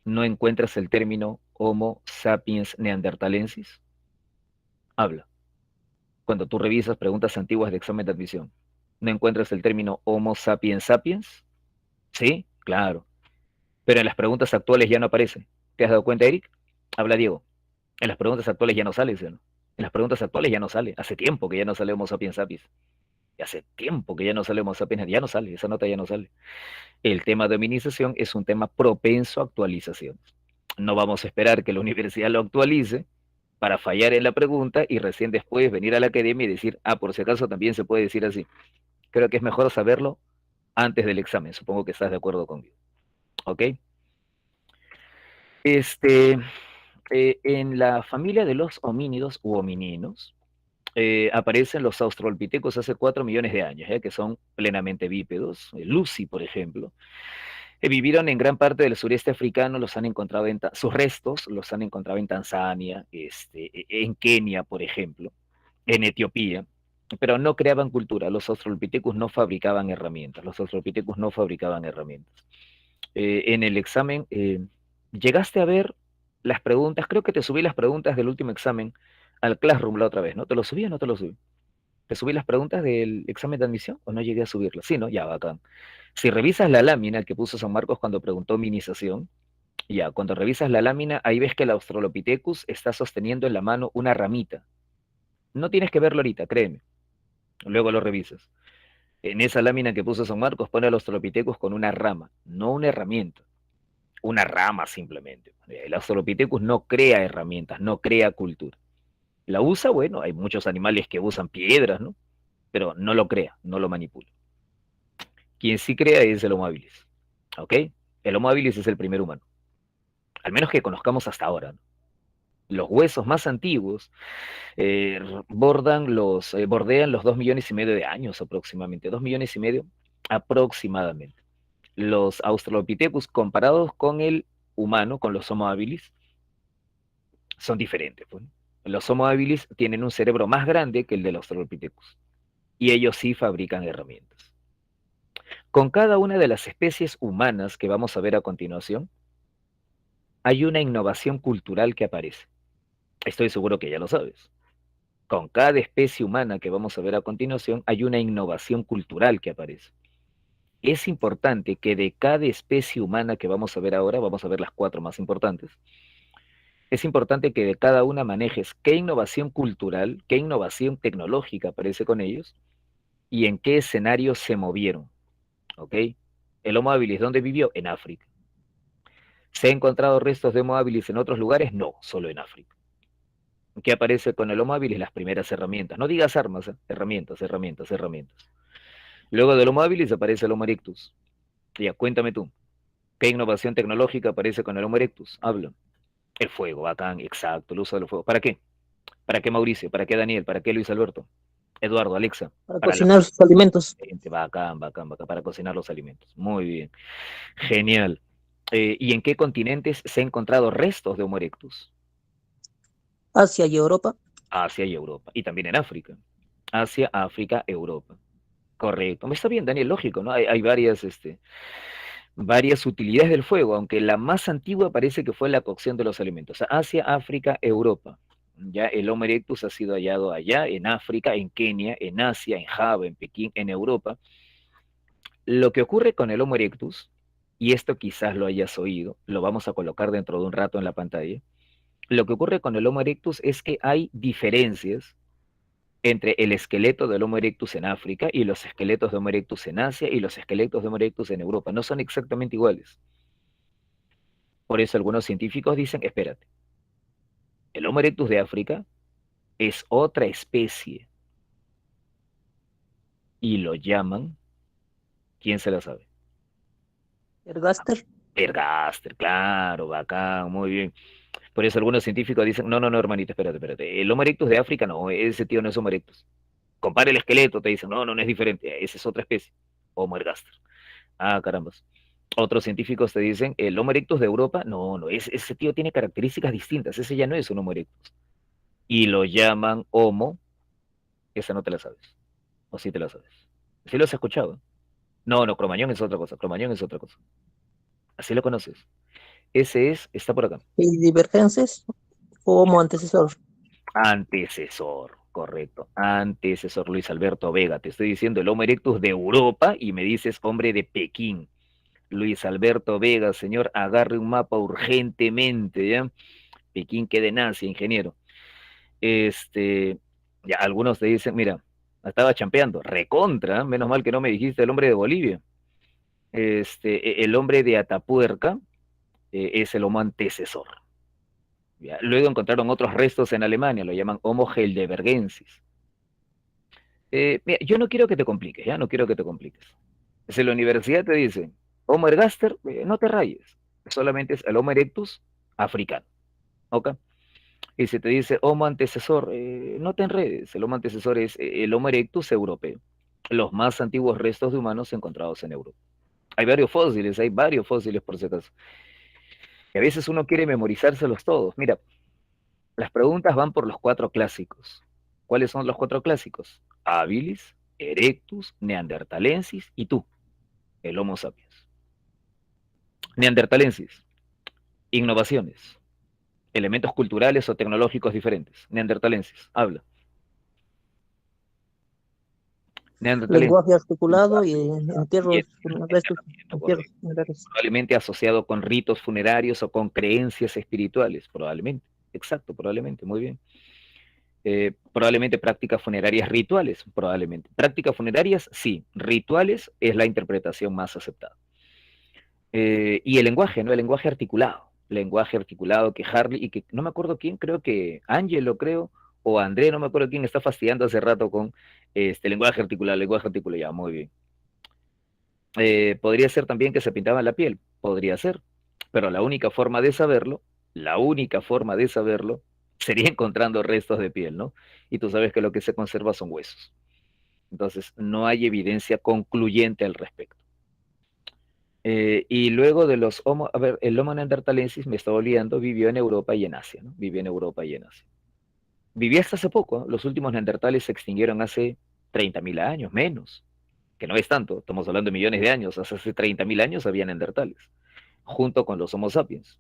¿no encuentras el término Homo sapiens neanderthalensis? Habla. Cuando tú revisas preguntas antiguas de examen de admisión, ¿no encuentras el término Homo sapiens sapiens? Sí, claro. Pero en las preguntas actuales ya no aparece. ¿Te has dado cuenta, Eric? Habla Diego. En las preguntas actuales ya no sale, ¿sí o no? En las preguntas actuales ya no sale. Hace tiempo que ya no sale Homo sapiens sapiens. Y hace tiempo que ya no sale Homo sapiens, ya no sale, esa nota ya no sale. El tema de hominización es un tema propenso a actualización. No vamos a esperar que la universidad lo actualice para fallar en la pregunta y recién después venir a la academia y decir, ah, por si acaso también se puede decir así. Creo que es mejor saberlo antes del examen. Supongo que estás de acuerdo conmigo. ¿Ok? Este, en la familia de los homínidos u homininos, aparecen los australopithecus hace 4 millones de años, que son plenamente bípedos. Lucy, por ejemplo, vivieron en gran parte del sureste africano, los han encontrado sus restos los han encontrado en Tanzania, en Kenia, por ejemplo, en Etiopía, pero no creaban cultura. Los australopithecus no fabricaban herramientas. Los australopithecus no fabricaban herramientas. En el examen, llegaste a ver las preguntas, creo que te subí las preguntas del último examen al Classroom la otra vez, ¿no? ¿Te lo subí o no te lo subí? ¿Te subí las preguntas del examen de admisión o no llegué a subirlas? Sí, ¿no? Ya, bacán. Si revisas la lámina que puso San Marcos cuando preguntó minimización, ya, cuando revisas la lámina, ahí ves que el Australopithecus está sosteniendo en la mano una ramita. No tienes que verlo ahorita, créeme. Luego lo revisas. En esa lámina que puso San Marcos pone al Australopithecus con una rama, no una herramienta. una rama simplemente. El Australopithecus no crea herramientas, no crea cultura. La usa, bueno, hay muchos animales que usan piedras, ¿no? Pero no lo crea, no lo manipula. Quien sí crea es el Homo habilis, ¿ok? El Homo habilis es el primer humano, al menos que conozcamos hasta ahora, ¿no? Los huesos más antiguos bordean los 2,5 millones de años aproximadamente, 2,5 millones aproximadamente. Los Australopithecus comparados con el humano, con los Homo habilis, son diferentes, pues. Los Homo habilis tienen un cerebro más grande que el de los Australopithecus y ellos sí fabrican herramientas. Con cada una de las especies humanas que vamos a ver a continuación, hay una innovación cultural que aparece. Estoy seguro que ya lo sabes. Con cada especie humana que vamos a ver a continuación, hay una innovación cultural que aparece. Es importante que de cada especie humana que vamos a ver ahora, vamos a ver las cuatro más importantes, es importante que de cada una manejes qué innovación cultural, qué innovación tecnológica aparece con ellos y en qué escenarios se movieron, ¿ok? El Homo habilis, ¿dónde vivió? En África. ¿Se han encontrado restos de Homo habilis en otros lugares? No, solo en África. ¿Qué aparece con el Homo habilis? Las primeras herramientas. No digas armas, herramientas, herramientas, herramientas. Luego del Homo habilis aparece el Homo erectus. Ya, cuéntame tú, ¿qué innovación tecnológica aparece con el Homo erectus? Habla. El fuego, bacán, exacto, el uso del fuego. ¿Para qué? ¿Para qué Mauricio? ¿Para qué Daniel? ¿Para qué Luis Alberto? Eduardo, Alexa, para para la cocinar sus alimentos. gente, bacán, bacán, bacán, para cocinar los alimentos. Muy bien, genial. ¿Y en qué continentes se han encontrado restos de Homo erectus? Asia y Europa. Asia y Europa, y también en África. Asia, África, Europa. Correcto. Me está bien, Daniel, lógico, ¿no? Hay varias utilidades del fuego, aunque la más antigua parece que fue la cocción de los alimentos. Asia, África, Europa. Ya el Homo erectus ha sido hallado allá, en África, en Kenia, en Asia, en Java, en Pekín, en Europa. Lo que ocurre con el Homo erectus, y esto quizás lo hayas oído, lo vamos a colocar dentro de un rato en la pantalla, lo que ocurre con el Homo erectus es que hay diferencias entre el esqueleto del Homo erectus en África y los esqueletos de Homo erectus en Asia y los esqueletos de Homo erectus en Europa. No son exactamente iguales. Por eso algunos científicos dicen, espérate, el Homo erectus de África es otra especie y lo llaman, ¿quién se la sabe? Ergaster. Ergaster, claro, bacán, muy bien. Por eso algunos científicos dicen, no, no, no, hermanito, espérate, espérate. El Homo erectus de África, no, ese tío no es Homo erectus. Compare el esqueleto, te dicen, no, no, no es diferente, esa es otra especie. Homo ergaster. Ah, carambas. Otros científicos te dicen, el Homo erectus de Europa, no, no, ese tío tiene características distintas, ese ya no es un Homo erectus. Y lo llaman Homo, esa no te la sabes, o sí te la sabes. ¿Sí lo has escuchado? No, no, Cromañón es otra cosa, Cromañón es otra cosa. Así lo conoces. Ese es, está por acá. Y divergencias como antecesor. Antecesor, correcto. Antecesor Luis Alberto Vega. Te estoy diciendo el Homo erectus de Europa y me dices hombre de Pekín. Luis Alberto Vega, señor, agarre un mapa urgentemente, ¿ya? Pekín quede en Asia, ingeniero. Ya algunos te dicen, mira, estaba champeando, recontra, menos mal que no me dijiste el hombre de Bolivia. El hombre de Atapuerca es el Homo antecesor. ¿Ya? Luego encontraron otros restos en Alemania, lo llaman Homo heidelbergensis. Mira, yo no quiero que te compliques, ya no quiero que te compliques. Si la universidad te dice Homo ergaster, no te rayes, solamente es el Homo erectus africano, ¿ok? Y si te dice Homo antecesor, no te enredes, el Homo antecesor es el Homo erectus europeo, los más antiguos restos de humanos encontrados en Europa. Hay varios fósiles por si acaso. Y a veces uno quiere memorizárselos todos. Mira, las preguntas van por los cuatro clásicos. ¿Cuáles son los cuatro clásicos? Habilis, Erectus, Neanderthalensis y tú, el Homo sapiens. Neanderthalensis, innovaciones, elementos culturales o tecnológicos diferentes. Neanderthalensis, habla. Neanderthalensis, Lenguaje articulado y entierros, restos, enterramiento, entierros correcto. funerarios. Probablemente asociado con ritos funerarios o con creencias espirituales, probablemente. Exacto, probablemente, muy bien. Probablemente prácticas funerarias rituales, probablemente. Prácticas funerarias, sí. Rituales es la interpretación más aceptada. Y el lenguaje, ¿no? El lenguaje articulado que Harley y que no me acuerdo quién, creo que Angelo, creo, o André, no me acuerdo quién está fastidiando hace rato con este lenguaje articulado, ya, muy bien. Podría ser también que se pintaba la piel, podría ser, pero la única forma de saberlo sería encontrando restos de piel, ¿no? Y tú sabes que lo que se conserva son huesos. Entonces, no hay evidencia concluyente al respecto. Y luego de los Homo, a ver, el Homo neanderthalensis, me estaba olvidando, vivió en Europa y en Asia, ¿no? Vivió en Europa y en Asia. Vivió hasta hace poco, ¿no? Los últimos neandertales se extinguieron hace 30.000 años, menos, que no es tanto, estamos hablando de millones de años, hace 30.000 años había neandertales, junto con los Homo sapiens.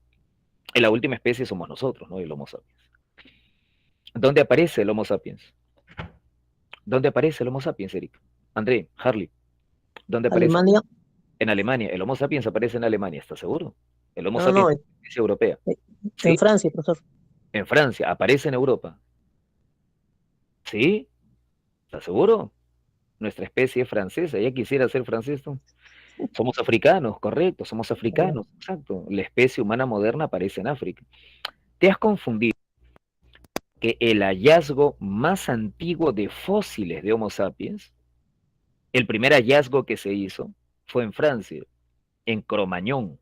Y la última especie somos nosotros, ¿no? El Homo sapiens. ¿Dónde aparece el Homo sapiens? ¿Dónde aparece el Homo sapiens, Eric? André, Harley, ¿dónde aparece? Alemania. En Alemania. El Homo sapiens aparece en Alemania, ¿estás seguro? El Homo No, no, sapiens es europea. en ¿Sí? Francia, profesor. En Francia, aparece en Europa. ¿Sí? ¿Estás seguro? Nuestra especie es francesa, ya quisiera ser francés, ¿no? Somos africanos, correcto, somos africanos, exacto. La especie humana moderna aparece en África. Te has confundido que el hallazgo más antiguo de fósiles de Homo sapiens, el primer hallazgo que se hizo, fue en Francia, en Cromañón,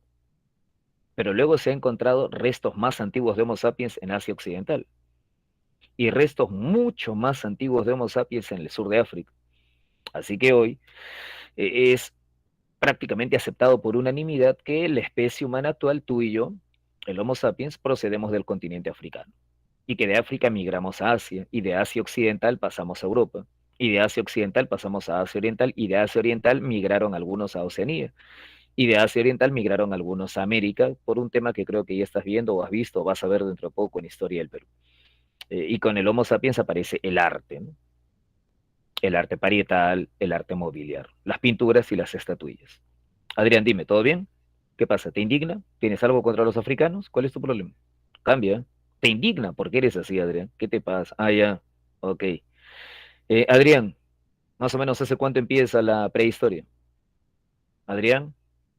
pero luego se han encontrado restos más antiguos de Homo sapiens en Asia Occidental y restos mucho más antiguos de Homo sapiens en el sur de África. Así que hoy es prácticamente aceptado por unanimidad que la especie humana actual, tú y yo, el Homo sapiens, procedemos del continente africano y que de África migramos a Asia y de Asia Occidental pasamos a Europa y de Asia Occidental pasamos a Asia Oriental y de Asia Oriental migraron algunos a Oceanía y de Asia Oriental migraron algunos a América por un tema que creo que ya estás viendo o has visto o vas a ver dentro de poco en Historia del Perú. Y con el Homo sapiens aparece el arte, ¿no? El arte parietal, el arte mobiliar, las pinturas y las estatuillas. Adrián, dime, ¿todo bien? ¿Qué pasa? ¿Te indigna? ¿Tienes algo contra los africanos? ¿Cuál es tu problema? Cambia. ¿Te indigna? ¿Por qué eres así, Adrián? ¿Qué te pasa? Ah, ya. Ok. Adrián, más o menos ¿hace cuánto empieza la prehistoria? Adrián,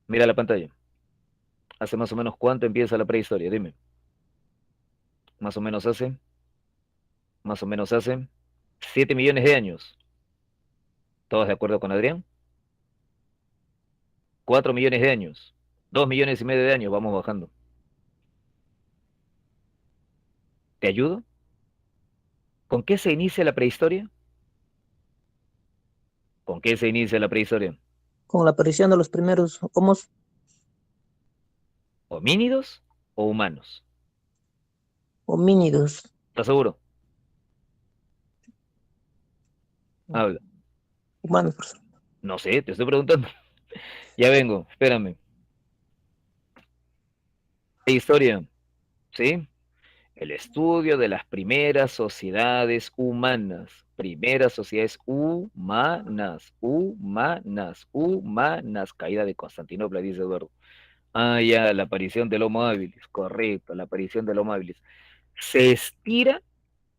mira la pantalla. ¿Hace más o menos cuánto empieza la prehistoria? Dime. Más o menos hace 7 millones de años. ¿Todos de acuerdo con Adrián? 4 millones de años. 2 millones y medio de años, vamos bajando. ¿Te ayudo? ¿Con qué se inicia la prehistoria? ¿Con qué se inicia la prehistoria? Con la aparición de los primeros ¿Homínidos o humanos? homínidos. ¿Estás seguro? Habla. Humanos, profesor. No sé, te estoy preguntando. Ya vengo, espérame. Prehistoria, ¿sí? El estudio de las primeras sociedades humanas. Primeras sociedades humanas, humanas, humanas. Caída de Constantinopla, dice Eduardo. Ah, ya, la aparición del Homo habilis, correcto, la aparición del Homo habilis. Se estira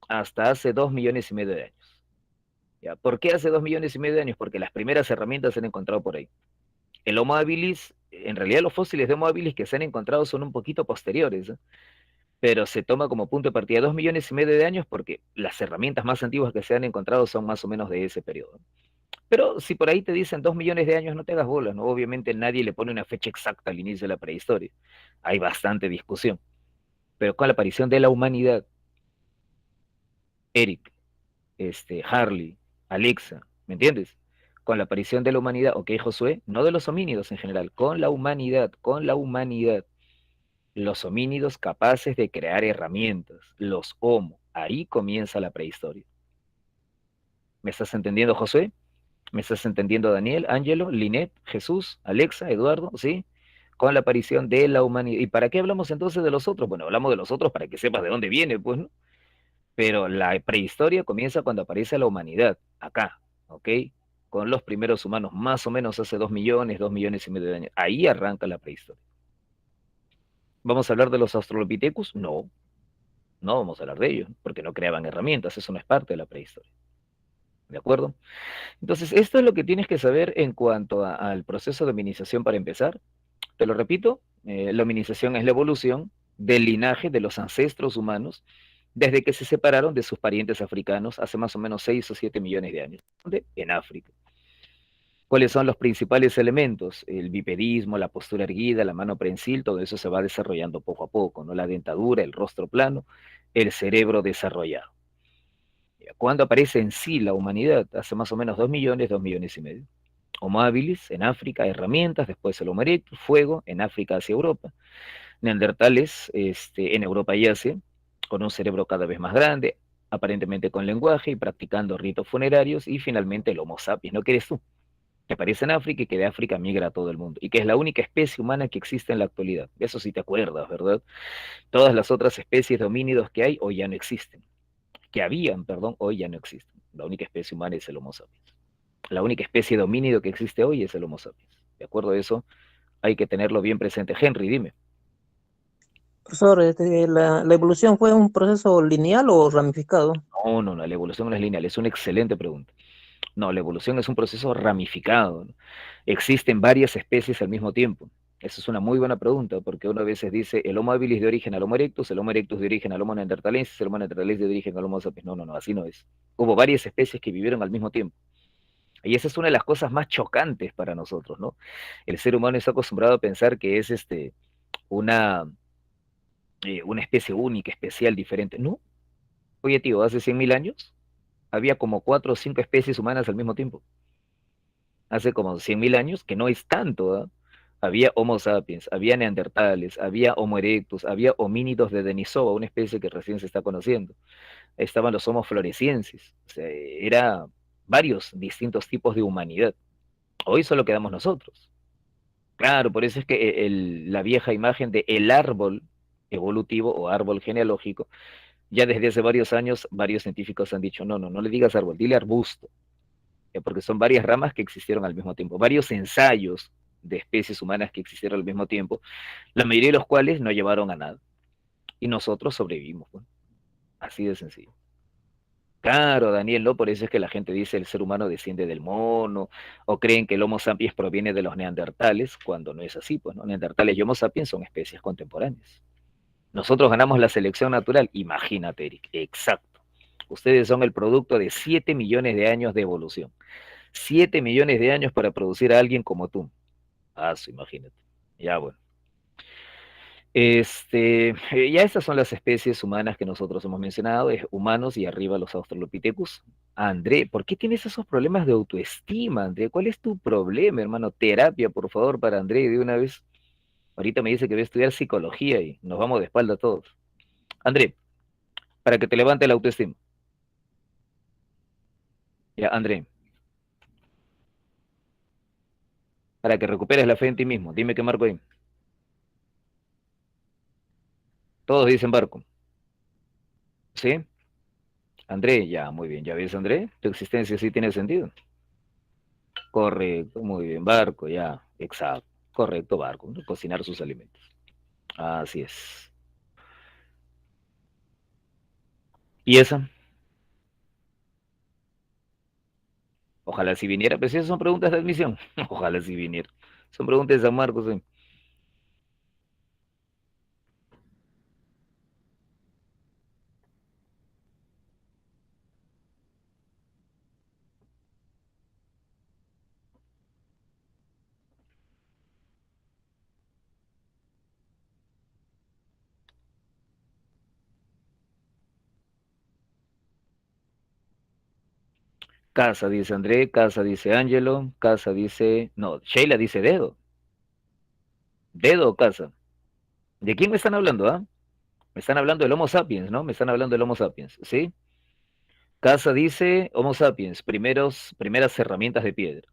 hasta hace 2 millones y medio de años. ¿Ya? ¿Por qué hace 2 millones y medio de años? Porque las primeras herramientas se han encontrado por ahí. El Homo habilis, en realidad los fósiles de Homo habilis que se han encontrado son un poquito posteriores, ¿eh? Pero se toma como punto de partida 2 millones y medio de años porque las herramientas más antiguas que se han encontrado son más o menos de ese periodo. Pero si por ahí te dicen 2 millones de años, no te hagas bolas, ¿no? Obviamente nadie le pone una fecha exacta al inicio de la prehistoria. Hay bastante discusión. Pero con la aparición de la humanidad, Eric, Harley, Alexa, ¿me entiendes? Con la aparición de la humanidad, ok, Josué, no de los homínidos en general, con la humanidad, los homínidos capaces de crear herramientas, los homo, ahí comienza la prehistoria. ¿Me estás entendiendo, Josué? ¿Me estás entendiendo, Daniel, Ángelo, Linet, Jesús, Alexa, Eduardo? ¿Sí? Con la aparición de la humanidad. ¿Y para qué hablamos entonces de los otros? Bueno, hablamos de los otros para que sepas de dónde viene, pues, ¿no? Pero la prehistoria comienza cuando aparece la humanidad, acá, ¿ok? Con los primeros humanos, más o menos hace 2 millones, 2 millones y medio de años. Ahí arranca la prehistoria. ¿Vamos a hablar de los Australopithecus? No, no vamos a hablar de ellos, porque no creaban herramientas, eso no es parte de la prehistoria. ¿De acuerdo? Entonces, esto es lo que tienes que saber en cuanto al proceso de hominización para empezar. Te lo repito, la hominización es la evolución del linaje de los ancestros humanos desde que se separaron de sus parientes africanos hace más o menos 6 o 7 millones de años. ¿Dónde? En África. ¿Cuáles son los principales elementos? El bipedismo, la postura erguida, la mano prensil, todo eso se va desarrollando poco a poco, ¿no? La dentadura, el rostro plano, el cerebro desarrollado. ¿Cuándo aparece en sí la humanidad? Hace más o menos 2 millones, 2 millones y medio. Homo habilis en África, herramientas, después el Homo erectus, fuego, en África hacia Europa. Neandertales en Europa y Asia, con un cerebro cada vez más grande, aparentemente con lenguaje y practicando ritos funerarios, y finalmente el Homo sapiens, ¿no? ¿Qué eres tú? Que aparece en África y que de África migra a todo el mundo, y que es la única especie humana que existe en la actualidad. De eso sí te acuerdas, ¿verdad? Todas las otras especies de homínidos que hay hoy ya no existen, que habían, perdón, hoy ya no existen. La única especie humana es el Homo sapiens. La única especie de homínido que existe hoy es el Homo sapiens. ¿De acuerdo a eso? Hay que tenerlo bien presente. Henry, dime. Profesor, ¿la evolución fue un proceso lineal o ramificado? No, no, no, la evolución no es lineal, es una excelente pregunta. No, la evolución es un proceso ramificado, ¿no? Existen varias especies al mismo tiempo. Esa es una muy buena pregunta, porque uno a veces dice el Homo habilis de origen al Homo erectus, el Homo erectus de origen al Homo neanderthalensis, el Homo neanderthalensis de origen al Homo sapiens. No, no, no, así no es. Hubo varias especies que vivieron al mismo tiempo. Y esa es una de las cosas más chocantes para nosotros, ¿no? El ser humano está acostumbrado a pensar que es una, una especie única, especial, diferente. No, oye tío, hace 100.000 años había como 4 o 5 especies humanas al mismo tiempo. Hace como 100.000 años, que no es tanto, ¿ah? Había Homo sapiens, había neandertales, había Homo erectus, había homínidos de Denisova, una especie que recién se está conociendo. Estaban los Homo floresiensis, o sea, era varios distintos tipos de humanidad. Hoy solo quedamos nosotros. Claro, por eso es que la vieja imagen de el árbol evolutivo o árbol genealógico, ya desde hace varios años, varios científicos han dicho, no, no, no le digas árbol, dile arbusto, porque son varias ramas que existieron al mismo tiempo, varios ensayos de especies humanas que existieron al mismo tiempo, la mayoría de los cuales no llevaron a nada. Y nosotros sobrevivimos, ¿no? Así de sencillo. Claro, Daniel, ¿no? Por eso es que la gente dice el ser humano desciende del mono, o creen que el Homo sapiens proviene de los neandertales, cuando no es así, pues, ¿no? Neandertales y Homo sapiens son especies contemporáneas. Nosotros ganamos la selección natural, imagínate, Eric, exacto. Ustedes son el producto de 7 millones de años de evolución. 7 millones de años para producir a alguien como tú. Ah, sí, imagínate. Ya, bueno. Ya estas son las especies humanas que nosotros hemos mencionado, humanos y arriba los Australopithecus. André, ¿por qué tienes esos problemas de autoestima, André? ¿Cuál es tu problema, hermano? Terapia, por favor, para André de una vez. Ahorita me dice que va a estudiar psicología y nos vamos de espalda todos. André, para que te levante la autoestima. Ya, André, para que recuperes la fe en ti mismo. Dime qué marco hay. Todos dicen barco. ¿Sí? André, ya, muy bien. ¿Ya ves, André? Tu existencia sí tiene sentido. Correcto, muy bien. Barco, ya. Exacto. Correcto, barco, ¿no? Cocinar sus alimentos. Así es. ¿Y esa? Ojalá si viniera. Pues esas son preguntas de admisión. Ojalá si viniera. Son preguntas de San Marcos. ¿Eh? Casa, dice André. Casa, dice Ángelo. Casa, dice... No, Sheila dice dedo. ¿Dedo o casa? ¿De quién me están hablando, ah? Me están hablando del Homo sapiens, ¿no? Me están hablando del Homo sapiens, ¿sí? Casa dice Homo sapiens, primeras herramientas de piedra.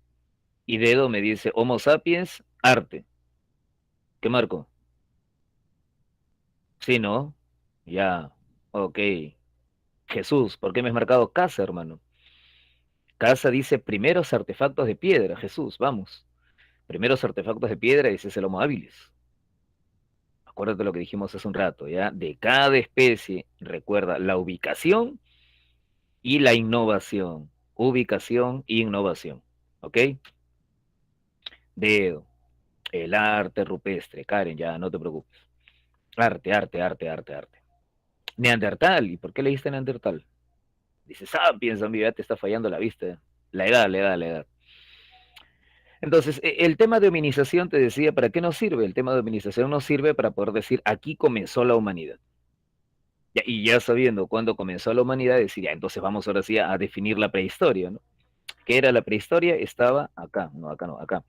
Y dedo me dice Homo sapiens, arte. ¿Qué marco? Sí, ¿no? Ya, ok. Jesús, ¿por qué me has marcado casa, hermano? Casa dice primeros artefactos de piedra, Jesús, vamos. Primeros artefactos de piedra, ese es el Homo habilis. Acuérdate lo que dijimos hace un rato, ¿ya? De cada especie, recuerda la ubicación y la innovación. Ubicación e innovación, ¿ok? Dedo. El arte rupestre, Karen, ya no te preocupes. Arte, arte, arte, arte, arte. Neandertal, ¿y por qué leíste Neandertal? Dice, Sapiens, amigo, ya te está fallando la vista. La edad, la edad, la edad. Entonces, el tema de hominización, te decía, ¿para qué nos sirve? El tema de hominización nos sirve para poder decir, aquí comenzó la humanidad. Y ya sabiendo cuándo comenzó la humanidad, decir, ya, entonces vamos ahora sí a definir la prehistoria, ¿no? ¿Qué era la prehistoria? Estaba acá, no, acá no, acá.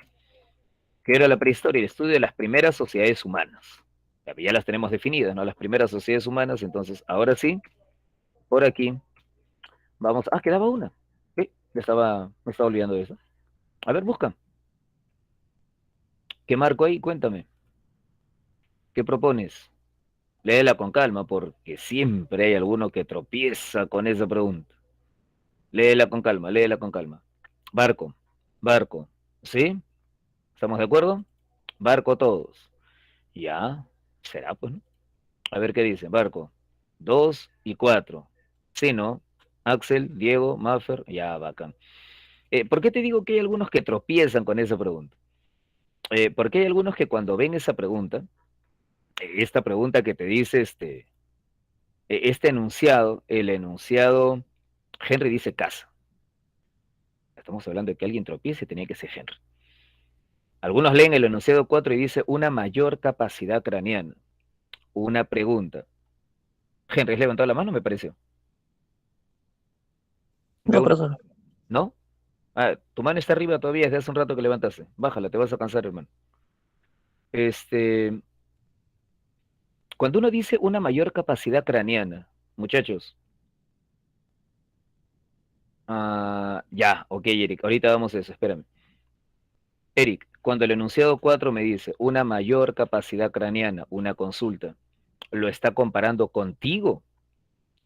¿Qué era la prehistoria? El estudio de las primeras sociedades humanas. Ya las tenemos definidas, ¿no? Las primeras sociedades humanas, entonces, ahora sí, por aquí, vamos, quedaba una. Me estaba olvidando de eso. A ver, busca. ¿Qué marco ahí? Cuéntame. ¿Qué propones? Léela con calma, porque siempre hay alguno que tropieza con esa pregunta. Léela con calma, léela con calma. Barco, barco, ¿sí? ¿Estamos de acuerdo? Barco todos. Ya, será pues, ¿no? A ver qué dice, barco. 2 y 4. Sí, ¿no? Axel, Diego, Maffer, ya, bacán. ¿Por qué te digo que hay algunos que tropiezan con esa pregunta? Porque hay algunos que cuando ven esa pregunta, esta pregunta que te dice este enunciado, el enunciado, Henry dice casa. Estamos hablando de que alguien tropiece, tenía que ser Henry. Algunos leen el enunciado 4 y dice una mayor capacidad craneana. Una pregunta. Henry, ¿has levantado la mano? Me pareció. No, Veo una profesor. mano. ¿No? Tu mano está arriba todavía desde hace un rato que levantaste. Bájala, te vas a cansar, hermano. Este, cuando uno dice una mayor capacidad craneana, muchachos, ya, ok, Eric, ahorita vamos a eso, espérame. Eric, cuando el enunciado 4 me dice una mayor capacidad craneana, una consulta, ¿lo está comparando contigo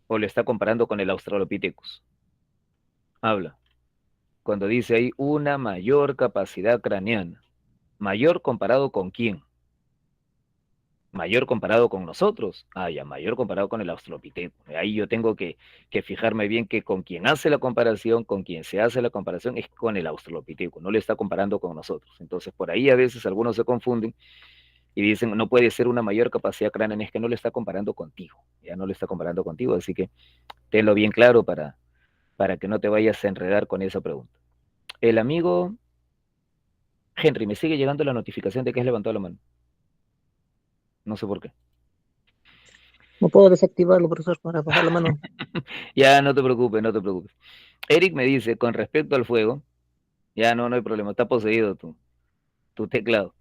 o lo está comparando con el Australopithecus? Habla. Cuando dice ahí una mayor capacidad craneana, ¿mayor comparado con quién? Mayor comparado con nosotros. Ya, mayor comparado con el Australopithecus. Ahí yo tengo que fijarme bien que con quien hace la comparación, con quien se hace la comparación, es con el Australopithecus, no le está comparando con nosotros. Entonces, por ahí a veces algunos se confunden y dicen, no puede ser una mayor capacidad craneana, es que no le está comparando contigo, ya no le está comparando contigo, así que tenlo bien claro para que no te vayas a enredar con esa pregunta. El amigo Henry, me sigue llegando la notificación de que has levantado la mano. No sé por qué. No puedo desactivarlo, profesor, para bajar la mano. Ya, no te preocupes, no te preocupes. Eric me dice, con respecto al fuego, ya no hay problema, está poseído tu teclado.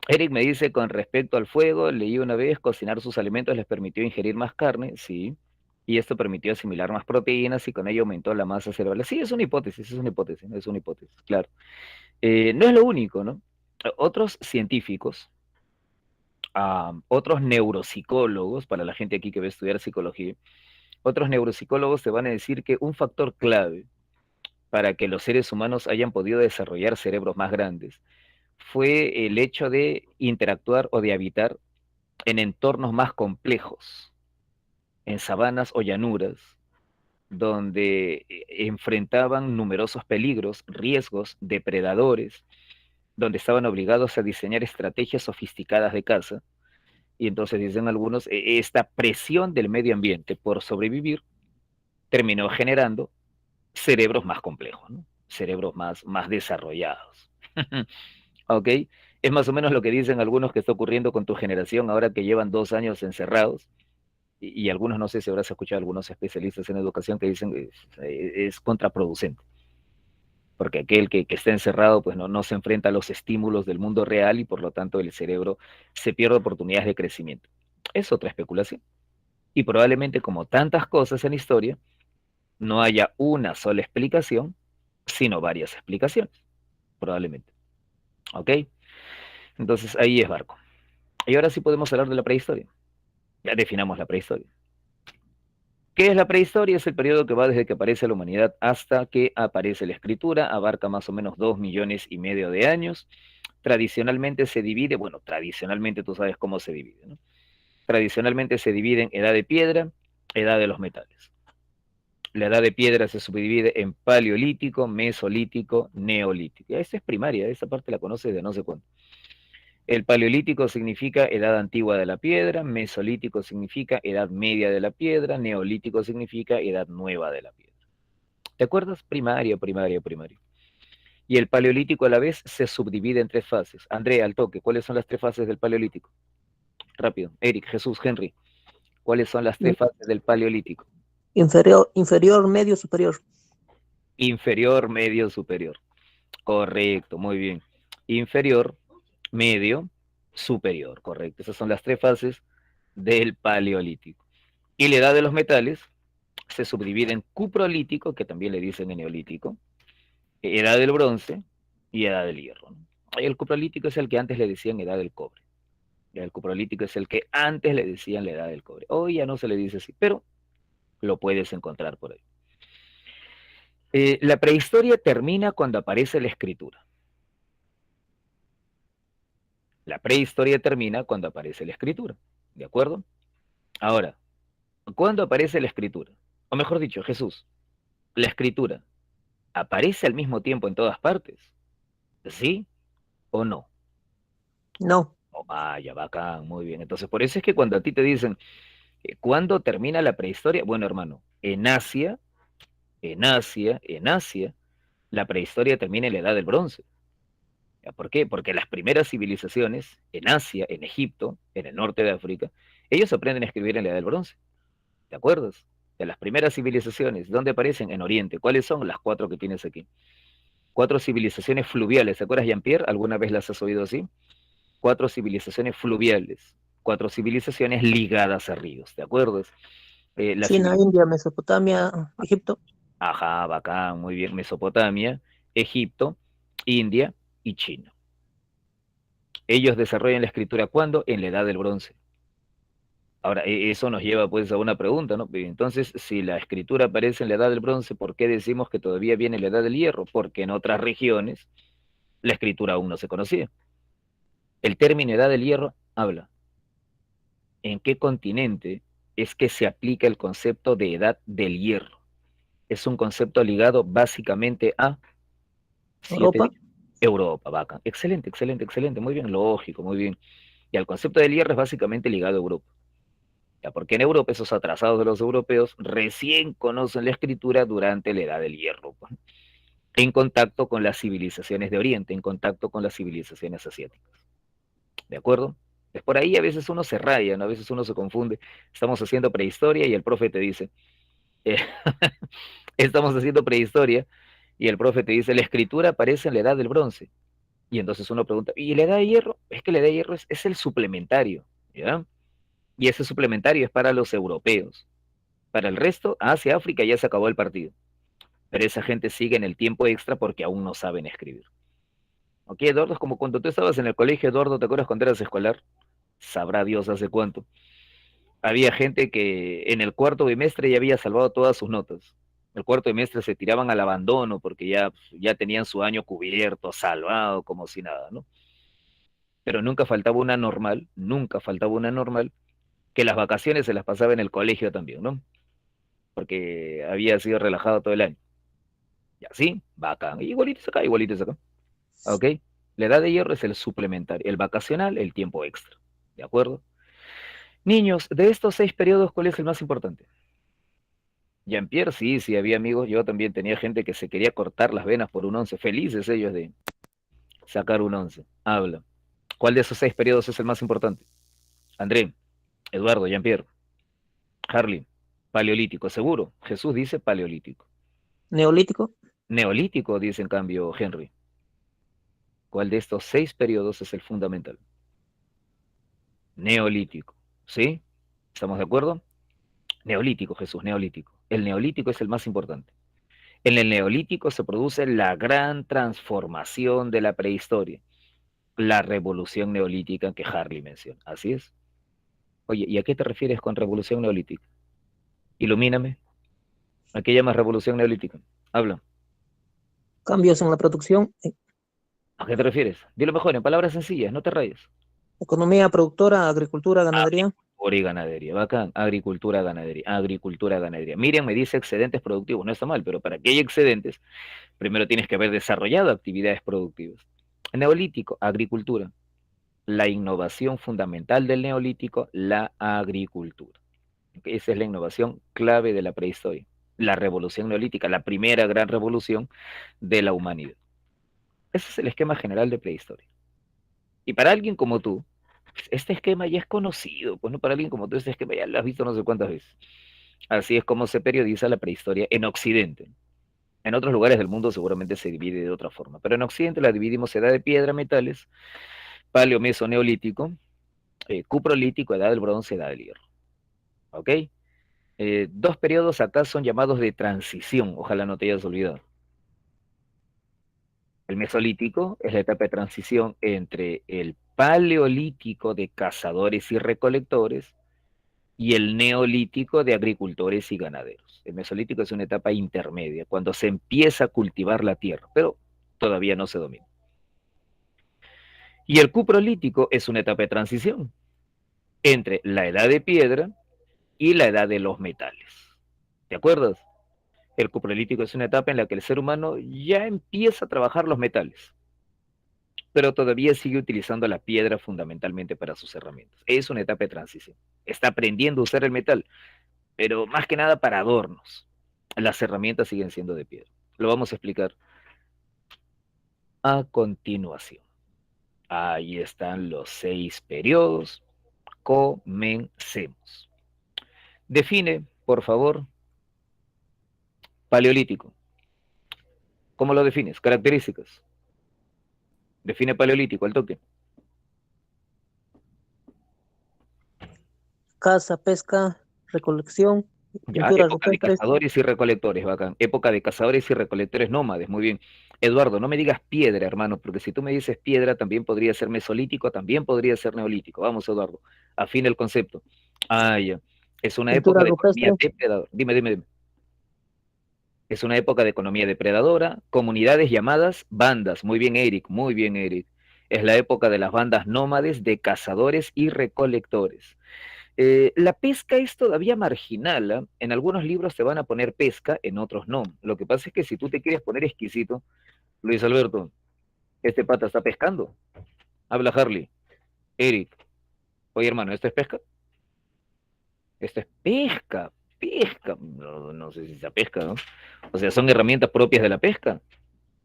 Eric me dice, con respecto al fuego, leí una vez, cocinar sus alimentos les permitió ingerir más carne, sí, y esto permitió asimilar más proteínas y con ello aumentó la masa cerebral. Sí, es una hipótesis, es una hipótesis, es una hipótesis, claro. No es lo único, ¿no? Otros científicos, otros neuropsicólogos, para la gente aquí que va a estudiar psicología, otros neuropsicólogos te van a decir que un factor clave para que los seres humanos hayan podido desarrollar cerebros más grandes fue el hecho de interactuar o de habitar en entornos más complejos, en sabanas o llanuras, donde enfrentaban numerosos peligros, riesgos, depredadores, donde estaban obligados a diseñar estrategias sofisticadas de caza. Y entonces dicen algunos, esta presión del medio ambiente por sobrevivir terminó generando cerebros más complejos, ¿no? Cerebros más desarrollados. ¿Ok? Es más o menos lo que dicen algunos que está ocurriendo con tu generación ahora que llevan 2 años encerrados. Y algunos, no sé si habrás escuchado algunos especialistas en educación que dicen es contraproducente, porque aquel que está encerrado pues no se enfrenta a los estímulos del mundo real y por lo tanto el cerebro se pierde oportunidades de crecimiento. Es otra especulación. Y probablemente como tantas cosas en la historia, no haya una sola explicación, sino varias explicaciones, probablemente. ¿Ok? Entonces ahí es barco. Y ahora sí podemos hablar de la prehistoria. Ya definamos la prehistoria. ¿Qué es la prehistoria? Es el periodo que va desde que aparece la humanidad hasta que aparece la escritura, abarca más o menos 2,5 millones de años. Tradicionalmente se divide, bueno, tradicionalmente tú sabes cómo se divide, ¿no? Tradicionalmente se divide en edad de piedra, edad de los metales. La edad de piedra se subdivide en paleolítico, mesolítico, neolítico. Ya esta es primaria, esa parte la conoces de no sé cuánto. El paleolítico significa edad antigua de la piedra, mesolítico significa edad media de la piedra, neolítico significa edad nueva de la piedra. ¿Te acuerdas? Primario, primario, primario. Y el paleolítico a la vez se subdivide en tres fases. Andrea, al toque, ¿cuáles son las tres fases del paleolítico? Rápido. Eric, Jesús, Henry, ¿cuáles son las tres fases del paleolítico? Inferior, medio, superior. Inferior, medio, superior. Correcto, muy bien. Inferior, medio, superior, correcto. Esas son las tres fases del paleolítico. Y la edad de los metales se subdivide en cuprolítico, que también le dicen en neolítico, edad del bronce y edad del hierro, ¿no? El cuprolítico es el que antes le decían edad del cobre. El cuprolítico es el que antes le decían la edad del cobre. Hoy ya no se le dice así, pero lo puedes encontrar por ahí. La prehistoria termina cuando aparece la escritura. La prehistoria termina cuando aparece la escritura, ¿de acuerdo? Ahora, ¿cuándo aparece la escritura? O mejor dicho, Jesús, la escritura, ¿aparece al mismo tiempo en todas partes? ¿Sí o no? No, Oh, ya bacán, muy bien. Entonces, por eso es que cuando a ti te dicen, ¿cuándo termina la prehistoria? Bueno, hermano, en Asia, la prehistoria termina en la edad del bronce. ¿Ya? ¿Por qué? Porque las primeras civilizaciones en Asia, en Egipto, en el norte de África, ellos aprenden a escribir en la edad del bronce. ¿Te acuerdas? De las primeras civilizaciones, ¿dónde aparecen? En Oriente. ¿Cuáles son? Las cuatro que tienes aquí. Cuatro civilizaciones fluviales. ¿Te acuerdas, Jean-Pierre? ¿Alguna vez las has oído así? Cuatro civilizaciones fluviales. Cuatro civilizaciones ligadas a ríos. ¿Te acuerdas? La China, civilización. India, Mesopotamia, Egipto. Ajá, bacán, muy bien. Mesopotamia, Egipto, India y China. Ellos desarrollan la escritura ¿cuándo? En la edad del bronce. Ahora, eso nos lleva pues a una pregunta, ¿no? Entonces, si la escritura aparece en la edad del bronce, ¿por qué decimos que todavía viene la edad del hierro? Porque en otras regiones la escritura aún no se conocía. El término edad del hierro habla en qué continente es que se aplica el concepto de edad del hierro. Es un concepto ligado básicamente a siete Europa. días. Europa, vaca. Excelente, excelente, excelente. Muy bien, lógico, muy bien. Y al concepto del hierro es básicamente ligado a Europa. Ya, porque en Europa esos atrasados de los europeos recién conocen la escritura durante la edad del hierro, pues, en contacto con las civilizaciones de Oriente, en contacto con las civilizaciones asiáticas. ¿De acuerdo? Es por ahí a veces uno se raya, ¿no? A veces uno se confunde. Estamos haciendo prehistoria y el profe te dice, eh, estamos haciendo prehistoria y el profe te dice, la escritura aparece en la edad del bronce. Y entonces uno pregunta, ¿y la edad de hierro? Es que la edad de hierro es el suplementario, ¿ya? Y ese suplementario es para los europeos. Para el resto, Asia, África ya se acabó el partido. Pero esa gente sigue en el tiempo extra porque aún no saben escribir. ¿Ok, Eduardo? Es como cuando tú estabas en el colegio, Eduardo, ¿te acuerdas cuando eras escolar? Sabrá Dios hace cuánto. Había gente que en el cuarto bimestre ya había salvado todas sus notas. El cuarto bimestre se tiraban al abandono porque ya tenían su año cubierto, salvado, como si nada, ¿no? Pero nunca faltaba una normal, que las vacaciones se las pasaba en el colegio también, ¿no? Porque había sido relajado todo el año. Y así, bacán. Igualitos acá, igualitos acá. ¿Ok? La edad de hierro es el suplementario, el vacacional, el tiempo extra. ¿De acuerdo? Niños, de estos 6 periodos, ¿cuál es el más importante? Jean-Pierre, sí, sí, había amigos. Yo también tenía gente que se quería cortar las venas por un 11. Felices ellos de sacar un 11. Habla. ¿Cuál de esos 6 periodos es el más importante? André, Eduardo, Jean-Pierre, Harley. Paleolítico, seguro. Jesús dice paleolítico. Neolítico. Neolítico, dice en cambio Henry. ¿Cuál de estos 6 periodos es el fundamental? Neolítico. ¿Sí? ¿Estamos de acuerdo? Neolítico, Jesús, neolítico. El neolítico es el más importante. En el neolítico se produce la gran transformación de la prehistoria, la revolución neolítica que Harley menciona. Así es. Oye, ¿y a qué te refieres con revolución neolítica? Ilumíname. ¿A qué llamas revolución neolítica? Habla. Cambios en la producción. ¿A qué te refieres? Dilo mejor, en palabras sencillas, no te rayes. Economía productora, agricultura, ganadería. Agricultura y ganadería, bacán. Agricultura, ganadería, agricultura, ganadería. Miriam me dice excedentes productivos, no está mal, pero para que haya excedentes, primero tienes que haber desarrollado actividades productivas. Neolítico, agricultura. la innovación fundamental del Neolítico, la agricultura. Esa es la innovación clave de la prehistoria, la revolución neolítica, la primera gran revolución de la humanidad. Ese es el esquema general de prehistoria. Y para alguien como tú, pues, este esquema ya es conocido, pues no, para alguien como tú, este esquema ya lo has visto no sé cuántas veces. Así es como se periodiza la prehistoria en Occidente. En otros lugares del mundo seguramente se divide de otra forma, pero en Occidente la dividimos edad de piedra, metales, paleo, meso, neolítico, cuprolítico, edad del bronce, edad del hierro. ¿Ok? Dos periodos acá son llamados de transición, ojalá no te hayas olvidado. El mesolítico es la etapa de transición entre el paleolítico de cazadores y recolectores y el neolítico de agricultores y ganaderos. El mesolítico es una etapa intermedia, cuando se empieza a cultivar la tierra, pero todavía no se domina. Y el cuprolítico es una etapa de transición entre la edad de piedra y la edad de los metales. ¿Te acuerdas? El cuprolítico es una etapa en la que el ser humano ya empieza a trabajar los metales, pero todavía sigue utilizando la piedra fundamentalmente para sus herramientas. Es una etapa de transición. Está aprendiendo a usar el metal, pero más que nada para adornos. Las herramientas siguen siendo de piedra. Lo vamos a explicar a continuación. Ahí están los 6 periodos. Comencemos. Define, por favor, paleolítico. ¿Cómo lo defines? Características. Define paleolítico al toque. Caza, pesca, recolección, Ya, culturas época de rupestres. cazadores y recolectores, bacán. Época de cazadores y recolectores nómades, muy bien. Eduardo, no me digas piedra, hermano, porque si tú me dices piedra, también podría ser mesolítico, también podría ser neolítico. Vamos, Eduardo, afina el concepto. Ah, ya. Es una época Cultura de economía rupestre. depredadora. Dime. Es una época de economía depredadora, comunidades llamadas bandas. Muy bien, Eric, muy bien, Eric. Es la época de las bandas nómades de cazadores y recolectores. La pesca es todavía marginal, ¿eh? En algunos libros te van a poner pesca, en otros no. Lo que pasa es que si tú te quieres poner exquisito, Luis Alberto, este pata está pescando. Habla Harley, Eric, oye hermano, ¿esto es pesca? Esto es pesca, pesca. No, no sé si sea pesca, ¿no? O sea, son herramientas propias de la pesca.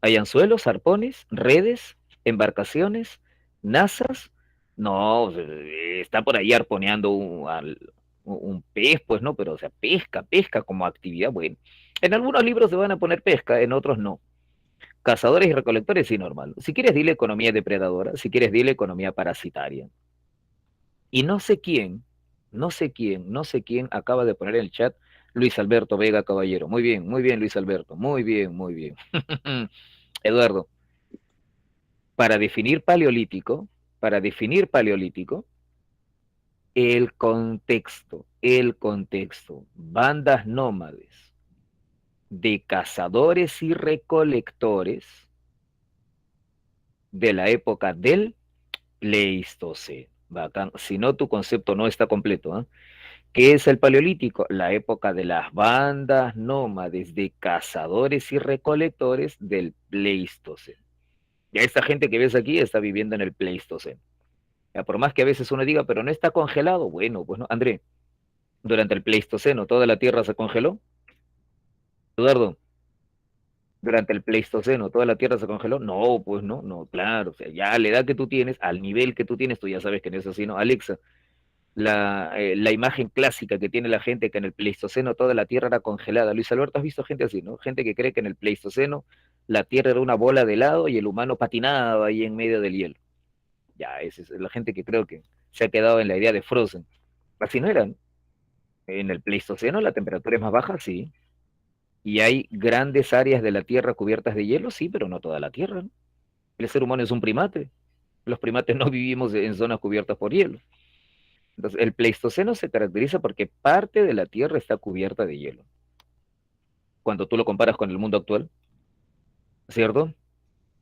Hay anzuelos, arpones, redes, embarcaciones, nazas. No, está por ahí arponeando un pez, pues no, pero o sea, pesca como actividad, bueno. En algunos libros se van a poner pesca, en otros no. Cazadores y recolectores, sí, normal. Si quieres, dile economía depredadora, si quieres, dile economía parasitaria. Y no sé quién acaba de poner en el chat Luis Alberto Vega Caballero. Muy bien, Luis Alberto. Muy bien, muy bien. Eduardo, para definir paleolítico, para definir paleolítico, el contexto, bandas nómades de cazadores y recolectores de la época del Pleistoceno. Bacán. Si no, tu concepto no está completo. ¿Eh? ¿Qué es el paleolítico? La época de las bandas nómades de cazadores y recolectores del Pleistoceno. Ya esta gente que ves aquí está viviendo en el Pleistoceno. Ya, por más que a veces uno diga, pero no está congelado, bueno, pues no. André, durante el Pleistoceno toda la Tierra se congeló. Eduardo, durante el Pleistoceno toda la Tierra se congeló. No, pues no, no, claro. O sea, ya a la edad que tú tienes, al nivel que tú tienes, tú ya sabes que no es así, ¿no? Alexa, la imagen clásica que tiene la gente que en el Pleistoceno toda la Tierra era congelada. Luis Alberto, has visto gente así, ¿no? Gente que cree que en el Pleistoceno la Tierra era una bola de helado y el humano patinaba ahí en medio del hielo. Ya, esa es la gente que creo que se ha quedado en la idea de Frozen. Así no eran. En el Pleistoceno la temperatura es más baja, sí. Y hay grandes áreas de la Tierra cubiertas de hielo, sí, pero no toda la Tierra, ¿no? El ser humano es un primate. Los primates no vivimos en zonas cubiertas por hielo. Entonces, el Pleistoceno se caracteriza porque parte de la Tierra está cubierta de hielo. Cuando tú lo comparas con el mundo actual, ¿cierto?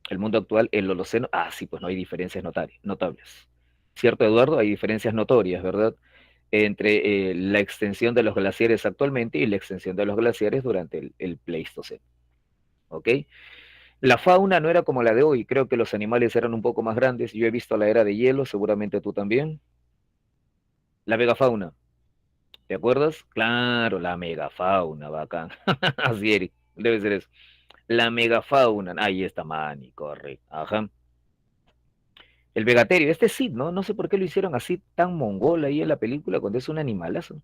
El mundo actual, el Holoceno, sí, pues no hay diferencias notables. ¿Cierto, Eduardo? Hay diferencias notorias, ¿verdad? Entre la extensión de los glaciares actualmente y la extensión de los glaciares durante el Pleistoceno. ¿Ok? La fauna no era como la de hoy, creo que los animales eran un poco más grandes. Yo he visto la era de hielo, seguramente tú también. La megafauna, ¿te acuerdas? Claro, la megafauna, bacán. Así, Eric, debe ser eso. La megafauna, ahí está Manny, correcto. Ajá. El vegaterio, este sí, ¿no? No sé por qué lo hicieron así tan mongol ahí en la película cuando es un animalazo.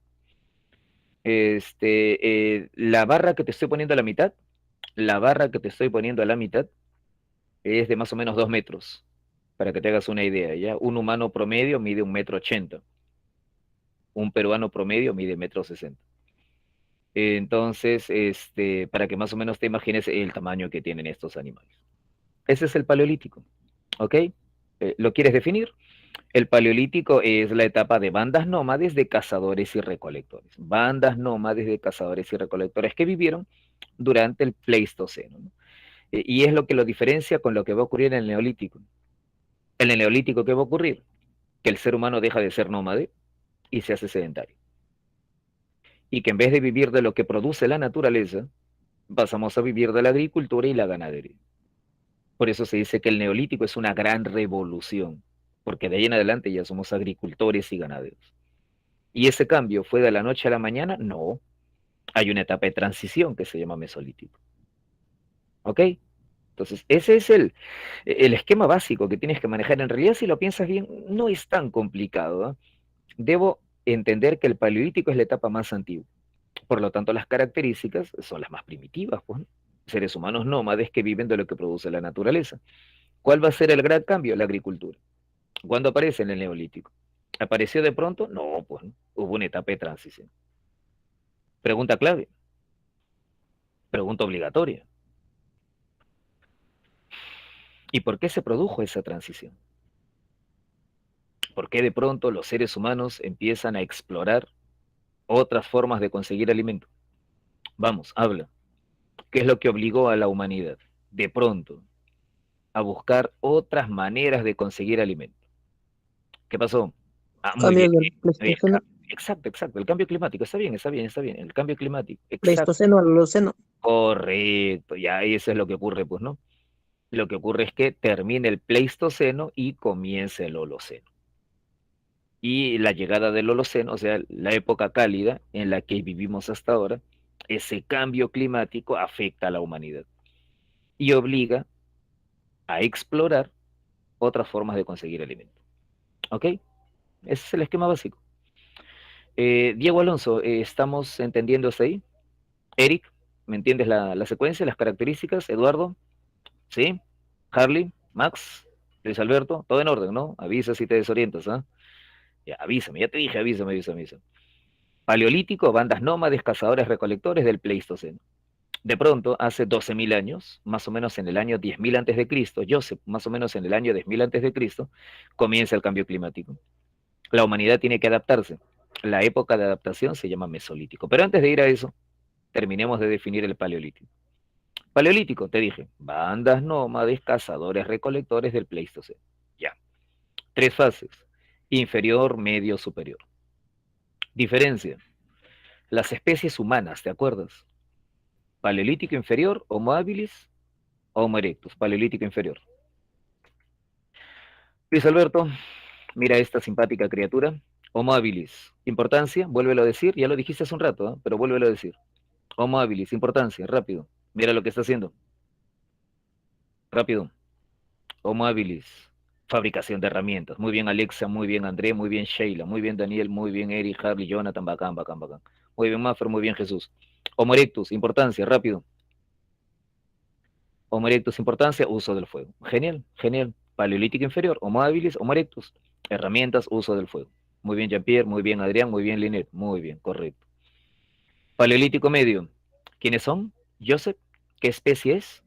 La barra que te estoy poniendo a la mitad, la barra que te estoy poniendo a la mitad es de más o menos 2 metros, para que te hagas una idea, ¿ya? Un humano promedio mide 1,80 m, un peruano promedio mide 1,60 m. Entonces, para que más o menos te imagines el tamaño que tienen estos animales. Ese es el paleolítico, ¿ok? ¿Lo quieres definir? El paleolítico es la etapa de bandas nómades de cazadores y recolectores. Bandas nómades de cazadores y recolectores que vivieron durante el Pleistoceno, ¿no? Y es lo que lo diferencia con lo que va a ocurrir en el Neolítico. En el Neolítico, ¿qué va a ocurrir? Que el ser humano deja de ser nómade y se hace sedentario. Y que en vez de vivir de lo que produce la naturaleza, pasamos a vivir de la agricultura y la ganadería. Por eso se dice que el Neolítico es una gran revolución, porque de ahí en adelante ya somos agricultores y ganaderos. ¿Y ese cambio fue de la noche a la mañana? No. Hay una etapa de transición que se llama Mesolítico. ¿Ok? Entonces, ese es el esquema básico que tienes que manejar. En realidad, si lo piensas bien, no es tan complicado, ¿eh? Debo entender que el Paleolítico es la etapa más antigua. Por lo tanto, las características son las más primitivas, pues, ¿no? Seres humanos nómades que viven de lo que produce la naturaleza. ¿Cuál va a ser el gran cambio? La agricultura. ¿Cuándo aparece en el Neolítico? ¿Apareció de pronto? No, pues no. Hubo una etapa de transición. Pregunta clave, pregunta obligatoria. ¿Y por qué se produjo esa transición? ¿Por qué de pronto los seres humanos empiezan a explorar otras formas de conseguir alimento? Vamos, habla. ¿Qué es lo que obligó a la humanidad de pronto a buscar otras maneras de conseguir alimento? ¿Qué pasó? Ah, muy bien. Cambios del Exacto, exacto, exacto. El cambio climático. Está bien, está bien, está bien. El cambio climático. Exacto. Pleistoceno al Holoceno. Correcto. Ya eso es lo que ocurre, pues, ¿no? Lo que ocurre es que termina el Pleistoceno y comienza el Holoceno. Y la llegada del Holoceno, o sea, la época cálida en la que vivimos hasta ahora, ese cambio climático afecta a la humanidad y obliga a explorar otras formas de conseguir alimento. ¿Ok? Ese es el esquema básico. Diego Alonso, ¿estamos entendiendo hasta ahí? Eric, ¿me entiendes la secuencia, las características? Eduardo, ¿sí? Harley, Max, Luis Alberto, todo en orden, ¿no? Avisa si te desorientas, ¿ah? Ya, avísame, ya te dije, avísame, avísame, avísame. Paleolítico, bandas nómades, cazadores, recolectores del Pleistoceno. De pronto, hace 12.000 años, más o menos en el año 10.000 antes de Cristo, Joseph, más o menos en el año 10.000 antes de Cristo, comienza el cambio climático. La humanidad tiene que adaptarse. La época de adaptación se llama Mesolítico. Pero antes de ir a eso, terminemos de definir el Paleolítico. Paleolítico, te dije, bandas nómades, cazadores, recolectores del Pleistoceno. Ya. 3 fases: inferior, medio, superior. Diferencia: las especies humanas, ¿te acuerdas? Paleolítico inferior, Homo habilis, Homo erectus, Paleolítico inferior. Luis Alberto, mira esta simpática criatura. Homo habilis. Importancia, vuélvelo a decir, ya lo dijiste hace un rato, ¿eh? Pero vuélvelo a decir. Homo habilis, importancia, rápido. Mira lo que está haciendo. Rápido. Homo habilis. Fabricación de herramientas. Muy bien, Alexa, muy bien, André, muy bien, Sheila, muy bien, Daniel, muy bien, Eric, Harley, Jonathan, bacán, bacán, bacán. Muy bien, Maffer, muy bien, Jesús. Homo erectus, importancia, rápido. Homo erectus, importancia, uso del fuego. Genial, genial. Paleolítico inferior, Homo habilis, Homo erectus. Herramientas, uso del fuego. Muy bien, Jean-Pierre, muy bien, Adrián, muy bien, Linet, muy bien, correcto. Paleolítico medio, ¿quiénes son? Joseph, ¿qué especie es?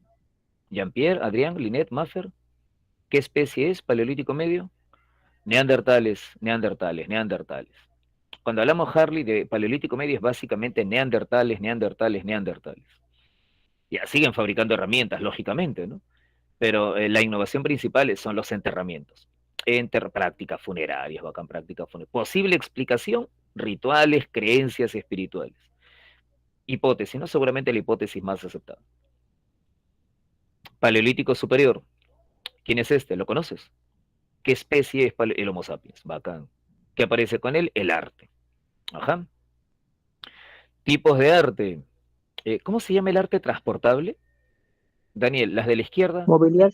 Jean-Pierre, Adrián, Linet, Maffer, ¿qué especie es? Paleolítico medio. Neandertales, neandertales, neandertales. Cuando hablamos, Harley, de paleolítico medio es básicamente neandertales, neandertales, neandertales. Ya siguen fabricando herramientas, lógicamente, ¿no? Pero la innovación principal son los enterramientos. Prácticas funerarias, bacán, prácticas funerarias. Posible explicación, rituales, creencias espirituales. Hipótesis, ¿no? Seguramente la hipótesis más aceptada. Paleolítico superior. ¿Quién es este? ¿Lo conoces? ¿Qué especie es el Homo sapiens? Bacán. ¿Qué aparece con él? El arte. Ajá. Tipos de arte. ¿Cómo se llama el arte transportable? Daniel, las de la izquierda, Mobiliar,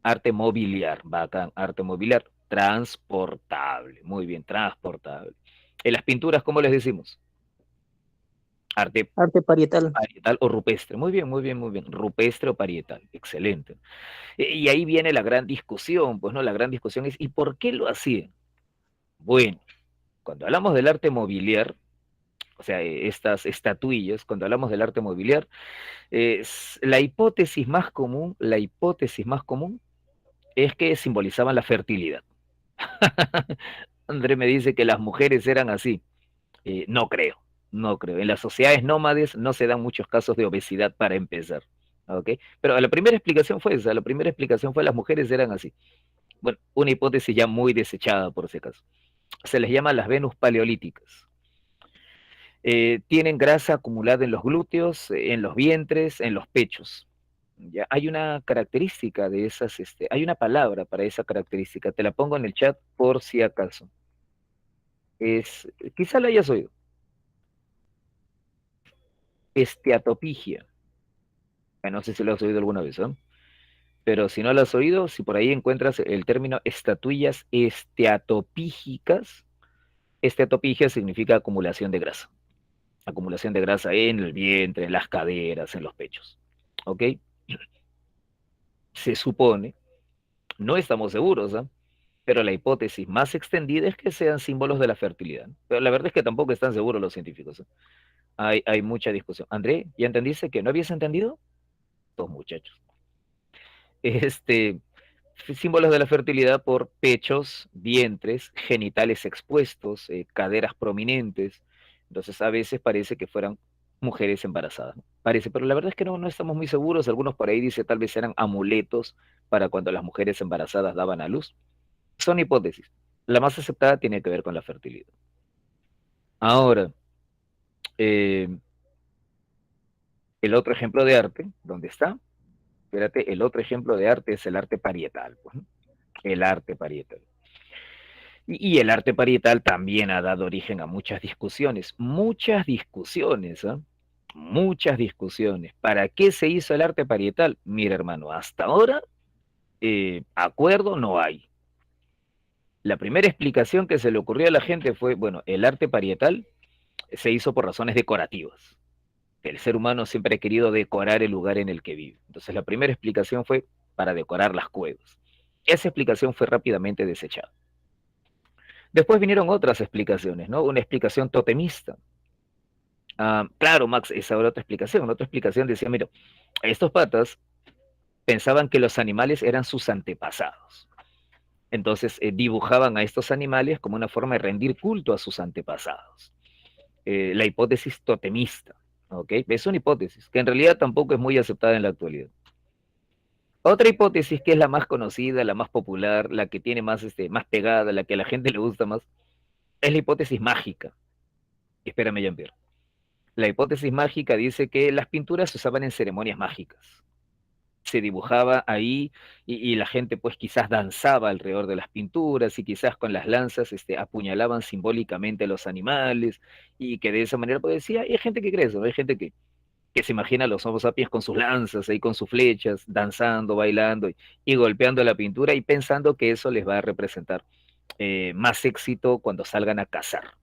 arte mobiliar, bacán, arte mobiliar, transportable, muy bien, transportable. En las pinturas, ¿cómo les decimos? Arte arte parietal. parietal o rupestre, muy bien, muy bien, muy bien, rupestre o parietal, excelente. Y ahí viene la gran discusión, pues no, la gran discusión es, ¿y por qué lo hacían? Bueno, cuando hablamos del arte mobiliar, o sea, estas estatuillas, cuando hablamos del arte mobiliar, la hipótesis más común es que simbolizaban la fertilidad. André me dice que las mujeres eran así. No creo, no creo. En las sociedades nómades no se dan muchos casos de obesidad para empezar. ¿Ok? Pero la primera explicación fue esa, la primera explicación fue las mujeres eran así. Bueno, una hipótesis ya muy desechada por ese caso. Se les llama las Venus paleolíticas. Tienen grasa acumulada en los glúteos, en los vientres, en los pechos. Ya hay una característica de esas, hay una palabra para esa característica. Te la pongo en el chat por si acaso. Es, quizá la hayas oído. Esteatopigia. No sé si lo has oído alguna vez, ¿no? Pero si no lo has oído, si por ahí encuentras el término estatuillas esteatopígicas, esteatopigia significa acumulación de grasa. Acumulación de grasa en el vientre, en las caderas, en los pechos. ¿Ok? Se supone, no estamos seguros, ¿eh? Pero la hipótesis más extendida es que sean símbolos de la fertilidad. Pero la verdad es que tampoco están seguros los científicos, ¿eh? Hay mucha discusión. André, ¿ya entendiste que no habías entendido? Dos muchachos. Este, símbolos de la fertilidad por pechos, vientres, genitales expuestos, caderas prominentes. Entonces a veces parece que fueran mujeres embarazadas, ¿no? Parece, pero la verdad es que no estamos muy seguros. Algunos por ahí dicen tal vez eran amuletos para cuando las mujeres embarazadas daban a luz. Son hipótesis. La más aceptada tiene que ver con la fertilidad. Ahora, eh, el otro ejemplo de arte, ¿dónde está? Espérate, el otro ejemplo de arte es el arte parietal, pues, ¿no? El arte parietal. Y el arte parietal también ha dado origen a muchas discusiones, ¿eh? Muchas discusiones. ¿Para qué se hizo el arte parietal? Mira, hermano, hasta ahora acuerdo no hay. La primera explicación que se le ocurrió a la gente fue, bueno, el arte parietal se hizo por razones decorativas. El ser humano siempre ha querido decorar el lugar en el que vive. Entonces la primera explicación fue para decorar las cuevas. Esa explicación fue rápidamente desechada. Después vinieron otras explicaciones, ¿no? Una explicación totemista. Claro, Max, esa era otra explicación. Otra explicación decía, mira, estos patas pensaban que los animales eran sus antepasados. Entonces dibujaban a estos animales como una forma de rendir culto a sus antepasados. La hipótesis totemista, ¿ok? Es una hipótesis que en realidad tampoco es muy aceptada en la actualidad. Otra hipótesis que es la más conocida, la más popular, la que tiene más, más pegada, la que a la gente le gusta más, es la hipótesis mágica. Espérame, Jean-Pierre. La hipótesis mágica dice que las pinturas se usaban en ceremonias mágicas. Se dibujaba ahí y la gente pues quizás danzaba alrededor de las pinturas y quizás con las lanzas apuñalaban simbólicamente a los animales y que de esa manera pues decía, hay gente que cree eso, ¿no? Hay gente que se imagina a los Homo sapiens con sus lanzas ahí con sus flechas, danzando, bailando y golpeando la pintura y pensando que eso les va a representar más éxito cuando salgan a cazar.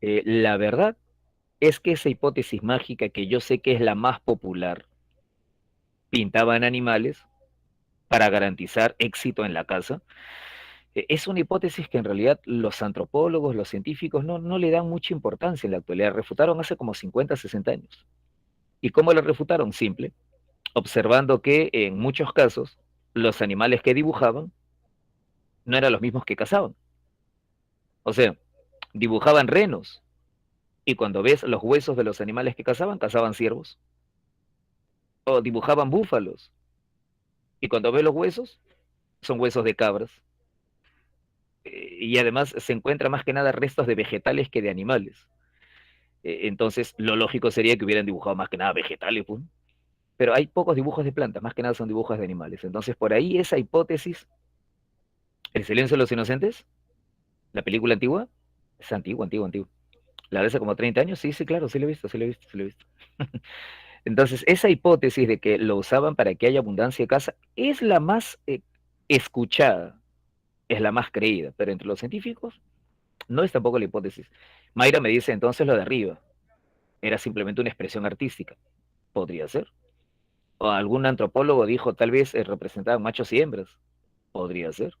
La verdad es que esa hipótesis mágica, que yo sé que es la más popular, pintaban animales para garantizar éxito en la caza, es una hipótesis que en realidad los antropólogos, los científicos no le dan mucha importancia en la actualidad. Refutaron hace como 50, 60 años. ¿Y cómo la refutaron? Simple, observando que en muchos casos los animales que dibujaban no eran los mismos que cazaban. O sea, dibujaban renos y cuando ves los huesos de los animales que cazaban, cazaban ciervos. O dibujaban búfalos y cuando ves los huesos, son huesos de cabras. Y además se encuentra más que nada restos de vegetales que de animales. Entonces, lo lógico sería que hubieran dibujado más que nada vegetales, pues. pero hay pocos dibujos de plantas, más que nada son dibujos de animales. Entonces, por ahí esa hipótesis, El silencio de los inocentes, la película antigua, es antigua, antigua, antigua. La de hace como 30 años, sí, sí, claro, sí lo he visto, sí lo he visto, sí lo he visto. Entonces, esa hipótesis de que lo usaban para que haya abundancia de caza es la más escuchada, es la más creída, pero entre los científicos no es tampoco la hipótesis. Mayra me dice entonces lo de arriba, era simplemente una expresión artística, podría ser. O algún antropólogo dijo tal vez representaban machos y hembras, podría ser.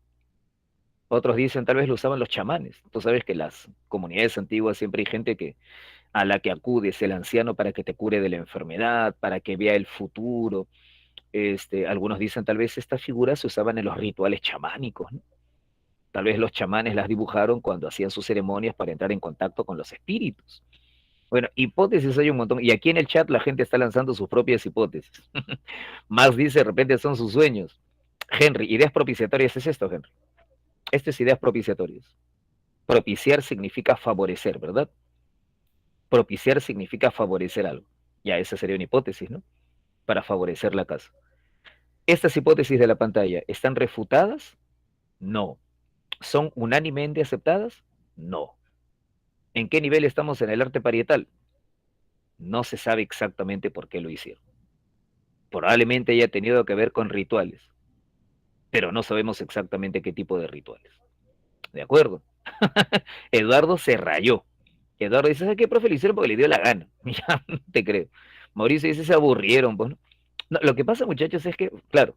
Otros dicen tal vez lo usaban los chamanes. Tú sabes que las comunidades antiguas siempre hay gente que a la que acudes, el anciano para que te cure de la enfermedad, para que vea el futuro. Algunos dicen tal vez estas figuras se usaban en los rituales chamánicos, ¿no? Tal vez los chamanes las dibujaron cuando hacían sus ceremonias para entrar en contacto con los espíritus. Bueno, hipótesis hay un montón. Y aquí en el chat la gente está lanzando sus propias hipótesis. Más dice, de repente son sus sueños. Henry, ideas propiciatorias es esto, Henry. Esto es ideas propiciatorias. Propiciar significa favorecer, ¿verdad? Propiciar significa favorecer algo. Ya, esa sería una hipótesis, ¿no? Para favorecer la casa. ¿Estas hipótesis de la pantalla están refutadas? No. ¿Son unánimemente aceptadas? No. ¿En qué nivel estamos en el arte parietal? No se sabe exactamente por qué lo hicieron. Probablemente haya tenido que ver con rituales, pero no sabemos exactamente qué tipo de rituales. ¿De acuerdo? Eduardo se rayó. Eduardo dice, ¿sabes qué, profe? Lo hicieron porque le dio la gana. Ya, no te creo. Mauricio dice, se aburrieron. Pues, ¿no? No, lo que pasa, muchachos, es que, claro,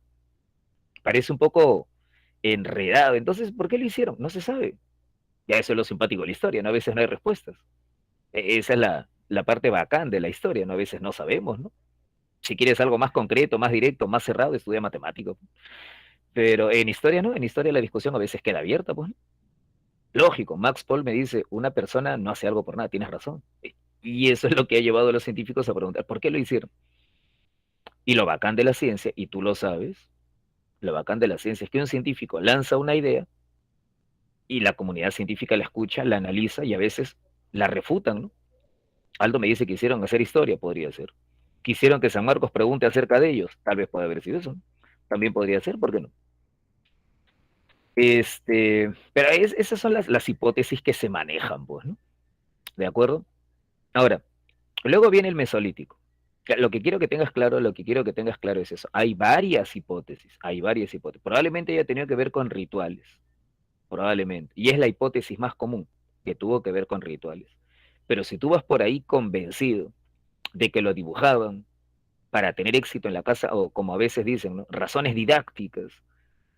parece un poco enredado. Entonces, ¿por qué lo hicieron? No se sabe. Ya eso es lo simpático de la historia, ¿no? A veces no hay respuestas. Esa es la parte bacán de la historia, ¿no? A veces no sabemos, ¿no? Si quieres algo más concreto, más directo, más cerrado, estudia matemático. Pero en historia no, en historia la discusión a veces queda abierta, pues. ¿No? Lógico, Max Paul me dice, una persona no hace algo por nada, tienes razón. Y eso es lo que ha llevado a los científicos a preguntar, ¿por qué lo hicieron? Y lo bacán de la ciencia, y tú lo sabes, lo bacán de la ciencia es que un científico lanza una idea y la comunidad científica la escucha, la analiza y a veces la refutan, ¿no? Aldo me dice que quisieron hacer historia, podría ser. Quisieron que San Marcos pregunte acerca de ellos, tal vez puede haber sido eso, ¿no? También podría ser, ¿por qué no? Pero esas son las hipótesis que se manejan, pues, ¿no? ¿De acuerdo? Ahora, luego viene el Mesolítico. Lo que quiero que tengas claro, lo que quiero que tengas claro es eso. Hay varias hipótesis, hay varias hipótesis. Probablemente haya tenido que ver con rituales, probablemente. Y es la hipótesis más común, que tuvo que ver con rituales. Pero si tú vas por ahí convencido de que lo dibujaban para tener éxito en la casa, o como a veces dicen, ¿no? Razones didácticas.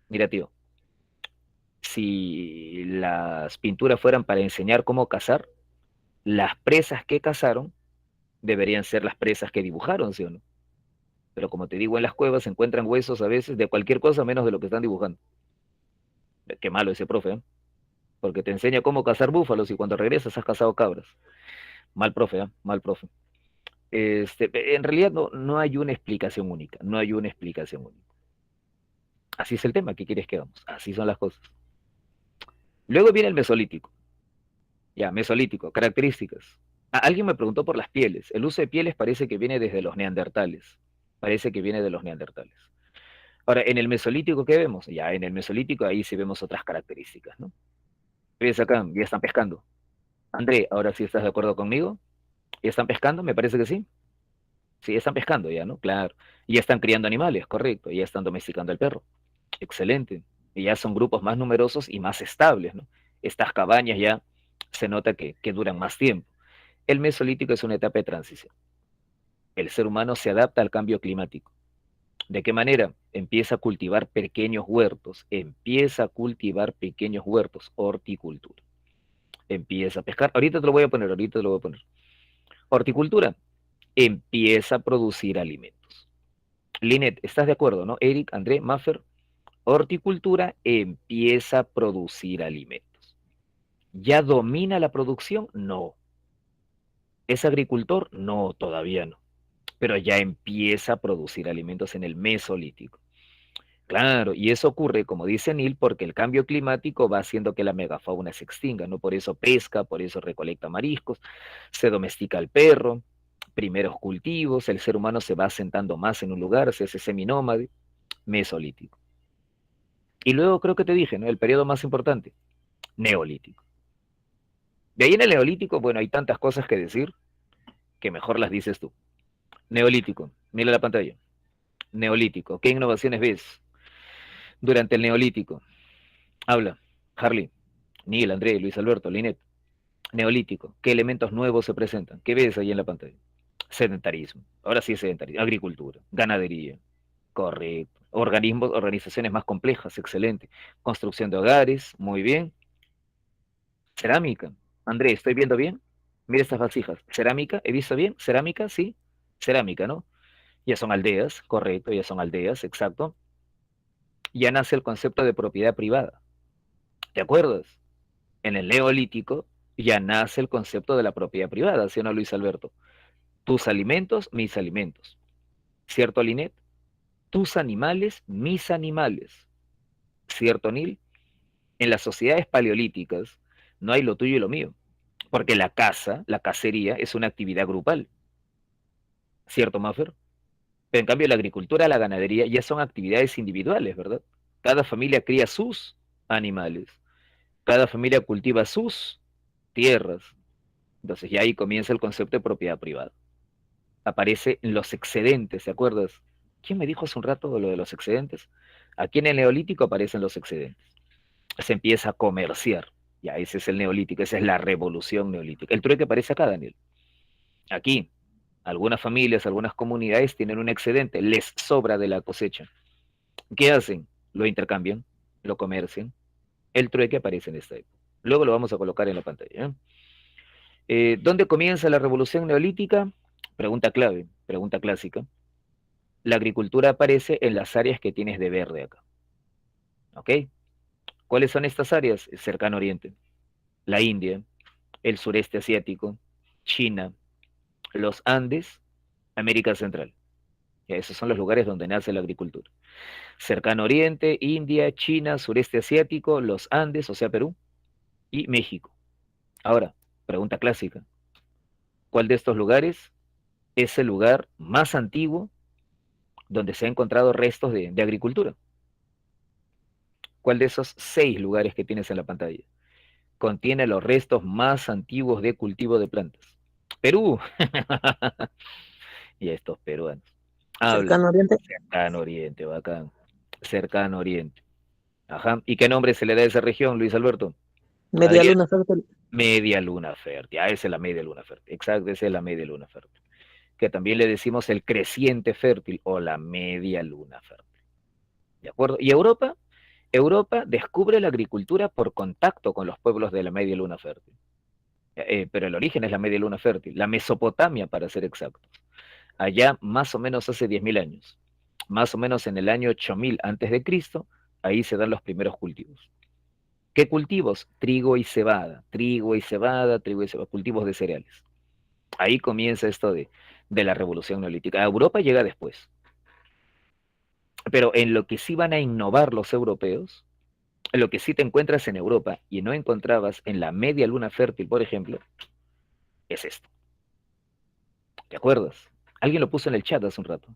Mira, tío, si las pinturas fueran para enseñar cómo cazar, las presas que cazaron deberían ser las presas que dibujaron, ¿sí o no? Pero como te digo, en las cuevas se encuentran huesos a veces de cualquier cosa menos de lo que están dibujando. Qué malo ese profe, ¿eh? Porque te enseña cómo cazar búfalos y cuando regresas has cazado cabras. Mal profe, ¿eh? Mal profe. En realidad no hay una explicación única, no hay una explicación única. Así es el tema, ¿qué quieres que hagamos? Así son las cosas. Luego viene el Mesolítico. Ya, Mesolítico, características. Alguien me preguntó por las pieles. El uso de pieles parece que viene desde los neandertales. Parece que viene de los neandertales. Ahora, en el Mesolítico, ¿qué vemos? Ya, en el Mesolítico ahí sí vemos otras características, ¿no? Ves acá, ya están pescando. André, ahora sí estás de acuerdo conmigo. ¿Ya están pescando? Me parece que sí. Sí, están pescando ya, ¿no? Claro. Y ya están criando animales, correcto. Y ya están domesticando al perro. Excelente. Y ya son grupos más numerosos y más estables, ¿no? Estas cabañas ya se nota que duran más tiempo. El Mesolítico es una etapa de transición. El ser humano se adapta al cambio climático. ¿De qué manera? Empieza a cultivar pequeños huertos, empieza a cultivar pequeños huertos, horticultura. Empieza a pescar, ahorita te lo voy a poner, ahorita te lo voy a poner. Horticultura, empieza a producir alimentos. Linet, ¿estás de acuerdo, no? Eric, André, Maffer, horticultura empieza a producir alimentos. ¿Ya domina la producción? No. ¿Es agricultor? No, todavía no. Pero ya empieza a producir alimentos en el Mesolítico. Claro, y eso ocurre, como dice Neil, porque el cambio climático va haciendo que la megafauna se extinga, ¿no? Por eso pesca, por eso recolecta mariscos, se domestica al perro, primeros cultivos, el ser humano se va asentando más en un lugar, se hace seminómade, mesolítico. Y luego creo que te dije, ¿no? El periodo más importante, neolítico. De ahí en el neolítico, bueno, hay tantas cosas que decir que mejor las dices tú. Neolítico, mira la pantalla. Neolítico, ¿qué innovaciones ves durante el neolítico? Habla, Harley, Neil, André, Luis Alberto, Linet. Neolítico, ¿qué elementos nuevos se presentan? ¿Qué ves ahí en la pantalla? Sedentarismo, ahora sí es sedentarismo, agricultura, ganadería, correcto. Organismos, organizaciones más complejas, excelente. Construcción de hogares, muy bien. Cerámica, André, ¿estoy viendo bien? Mira estas vasijas. Cerámica, ¿he visto bien? Cerámica, sí. Cerámica, ¿no? Ya son aldeas, correcto, ya son aldeas, exacto. Ya nace el concepto de propiedad privada. ¿Te acuerdas? En el neolítico ya nace el concepto de la propiedad privada, ¿sí o no, Luis Alberto? Tus alimentos, mis alimentos. ¿Cierto, Linet? Tus animales, mis animales. ¿Cierto, Nil? En las sociedades paleolíticas no hay lo tuyo y lo mío, porque la caza, la cacería, es una actividad grupal. ¿Cierto, Maffer? Pero en cambio la agricultura, la ganadería ya son actividades individuales, ¿verdad? Cada familia cría sus animales, cada familia cultiva sus tierras. Entonces ya ahí comienza el concepto de propiedad privada. Aparece en los excedentes, ¿te acuerdas? ¿Quién me dijo hace un rato lo de los excedentes? Aquí en el neolítico aparecen los excedentes. Se empieza a comerciar. Ya, ese es el neolítico, esa es la revolución neolítica. El trueque aparece acá, Daniel. Aquí, algunas familias, algunas comunidades tienen un excedente, les sobra de la cosecha. ¿Qué hacen? Lo intercambian, lo comercian. El trueque aparece en esta época. Luego lo vamos a colocar en la pantalla. ¿Dónde comienza la revolución neolítica? Pregunta clave, pregunta clásica. La agricultura aparece en las áreas que tienes de verde acá. ¿Ok? ¿Cuáles son estas áreas? El cercano oriente, la India, el sureste asiático, China, los Andes, América Central. Ya, esos son los lugares donde nace la agricultura. Cercano Oriente, India, China, sureste asiático, los Andes, o sea, Perú, y México. Ahora, pregunta clásica. ¿Cuál de estos lugares es el lugar más antiguo donde se han encontrado restos de agricultura? ¿Cuál de esos 6 lugares que tienes en la pantalla contiene los restos más antiguos de cultivo de plantas? Perú. Y estos peruanos. Habla. Cercano Oriente, Cercano Oriente, bacán. Cercano Oriente. Ajá. ¿Y qué nombre se le da a esa región, Luis Alberto? Media Adrián. Luna Fértil. Media luna fértil. Ah, esa es la media luna fértil. Exacto, esa es la media luna fértil. Que también le decimos el creciente fértil o la media luna fértil. ¿De acuerdo? ¿Y Europa? Europa descubre la agricultura por contacto con los pueblos de la media luna fértil. Pero el origen es la media luna fértil, la Mesopotamia para ser exactos. Allá más o menos hace 10.000 años, más o menos en el año 8000 antes de Cristo, ahí se dan los primeros cultivos. ¿Qué cultivos? Trigo y cebada, trigo y cebada, trigo y cebada, cultivos de cereales. Ahí comienza esto de la revolución neolítica. A Europa llega después. Pero en lo que sí van a innovar los europeos, lo que sí te encuentras en Europa y no encontrabas en la media luna fértil, por ejemplo, es esto. ¿Te acuerdas? Alguien lo puso en el chat hace un rato.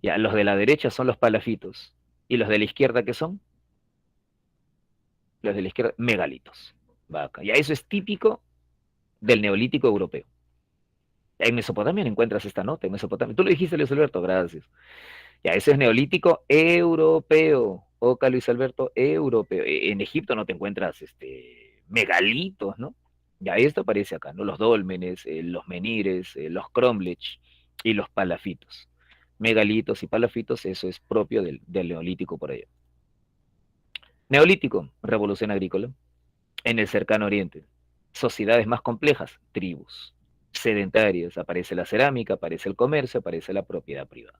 Ya, los de la derecha son los palafitos. ¿Y los de la izquierda qué son? Los de la izquierda, megalitos. Vaca. Ya, eso es típico del neolítico europeo. En Mesopotamia no encuentras esta nota, en Mesopotamia. Tú lo dijiste, Luis Alberto, gracias. Ya, eso es neolítico europeo. Oca, Luis Alberto, europeo. En Egipto no te encuentras megalitos, ¿no? Ya, esto aparece acá, ¿no? Los dólmenes, los menires, los cromlech y los palafitos. Megalitos y palafitos, eso es propio del neolítico por allá. Neolítico, revolución agrícola. En el cercano oriente, sociedades más complejas, tribus. Sedentarias, aparece la cerámica, aparece el comercio, aparece la propiedad privada.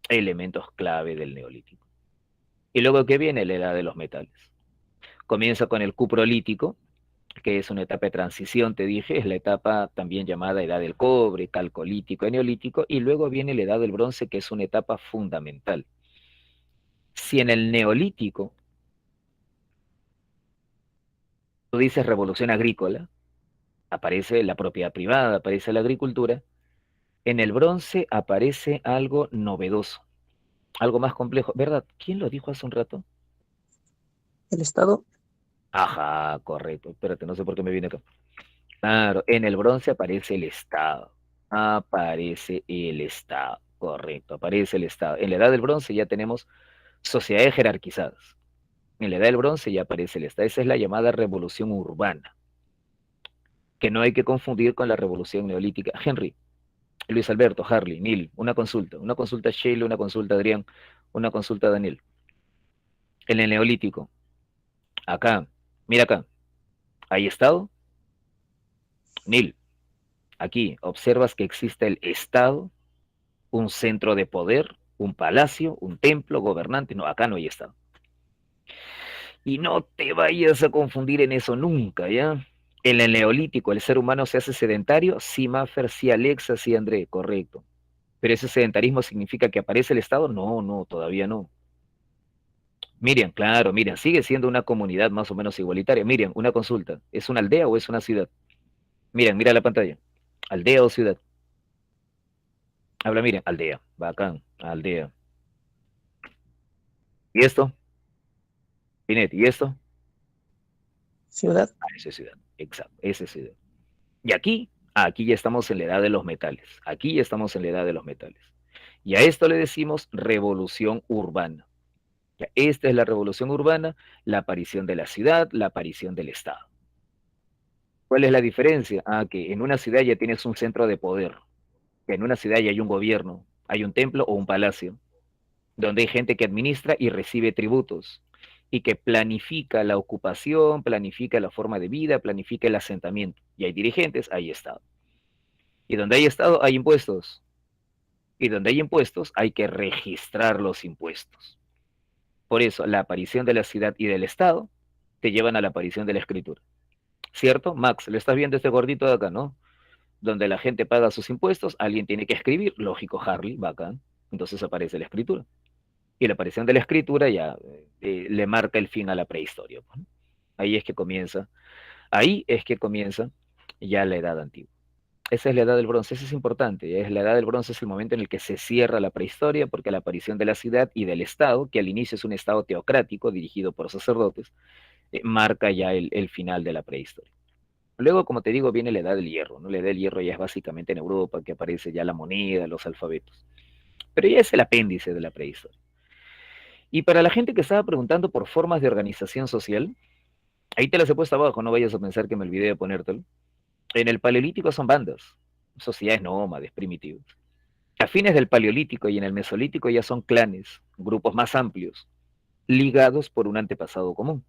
Elementos clave del neolítico. Y luego, ¿qué viene? La edad de los metales. Comienza con el cuprolítico, que es una etapa de transición, te dije, es la etapa también llamada edad del cobre, calcolítico, neolítico, y luego viene la edad del bronce, que es una etapa fundamental. Si en el neolítico tú dices revolución agrícola, aparece la propiedad privada, aparece la agricultura. En el bronce aparece algo novedoso, algo más complejo, ¿verdad? ¿Quién lo dijo hace un rato? El Estado, Ajá, correcto. Espérate, no sé por qué me viene acá. Claro, en el bronce aparece el Estado. Aparece el Estado. Correcto, aparece el Estado. En la edad del bronce ya tenemos sociedades jerarquizadas. En la edad del bronce ya aparece el Estado. Esa es la llamada revolución urbana, que no hay que confundir con la revolución neolítica. Henry, Luis Alberto, Harley, Neil, una consulta Sheila, una consulta Adrián, una consulta Daniel. En el neolítico, acá, mira acá, ¿hay Estado? Neil, aquí observas que existe el Estado, un centro de poder, un palacio, un templo, gobernante. No, acá no hay Estado. Y no te vayas a confundir en eso nunca, ¿ya? En el neolítico, el ser humano se hace sedentario. Sí, Maffer, sí, Alexa, sí, André, correcto. Pero ese sedentarismo significa que aparece el Estado. No, no, todavía no. Miriam, claro, Miriam, sigue siendo una comunidad más o menos igualitaria. Miriam, una consulta. ¿Es una aldea o es una ciudad? Miriam, mira la pantalla. ¿Aldea o ciudad? Habla, Miriam. Aldea. Bacán. Aldea. ¿Y esto? Pinet, ¿y esto? ciudad, Ah, esa es ciudad. Exacto, esa es ciudad. Y aquí ya estamos en la edad de los metales. Aquí ya estamos en la edad de los metales. Y a esto le decimos revolución urbana. Ya, esta es la revolución urbana, la aparición de la ciudad, la aparición del Estado. ¿Cuál es la diferencia? Ah, que en una ciudad ya tienes un centro de poder, que en una ciudad ya hay un gobierno, hay un templo o un palacio, donde hay gente que administra y recibe tributos, y que planifica la ocupación, planifica la forma de vida, planifica el asentamiento. Y hay dirigentes, hay Estado. Y donde hay Estado, hay impuestos. Y donde hay impuestos, hay que registrar los impuestos. Por eso, la aparición de la ciudad y del Estado te llevan a la aparición de la escritura. ¿Cierto? Max, lo estás viendo este gordito de acá, ¿no? Donde la gente paga sus impuestos, alguien tiene que escribir, lógico, Harley, bacán. Entonces aparece la escritura. Y la aparición de la escritura ya le marca el fin a la prehistoria. ¿No? Ahí es que comienza ya la edad antigua. Esa es la edad del bronce, eso es importante. Es la edad del bronce es el momento en el que se cierra la prehistoria, porque la aparición de la ciudad y del Estado, que al inicio es un Estado teocrático dirigido por sacerdotes, marca ya el final de la prehistoria. Luego, como te digo, viene la edad del hierro, ¿no? La edad del hierro ya es básicamente en Europa, que aparece ya la moneda, los alfabetos. Pero ya es el apéndice de la prehistoria. Y para la gente que estaba preguntando por formas de organización social, ahí te las he puesto abajo, no vayas a pensar que me olvidé de ponértelo. En el Paleolítico son bandas, sociedades nómades, primitivas. A fines del Paleolítico y en el Mesolítico ya son clanes, grupos más amplios, ligados por un antepasado común.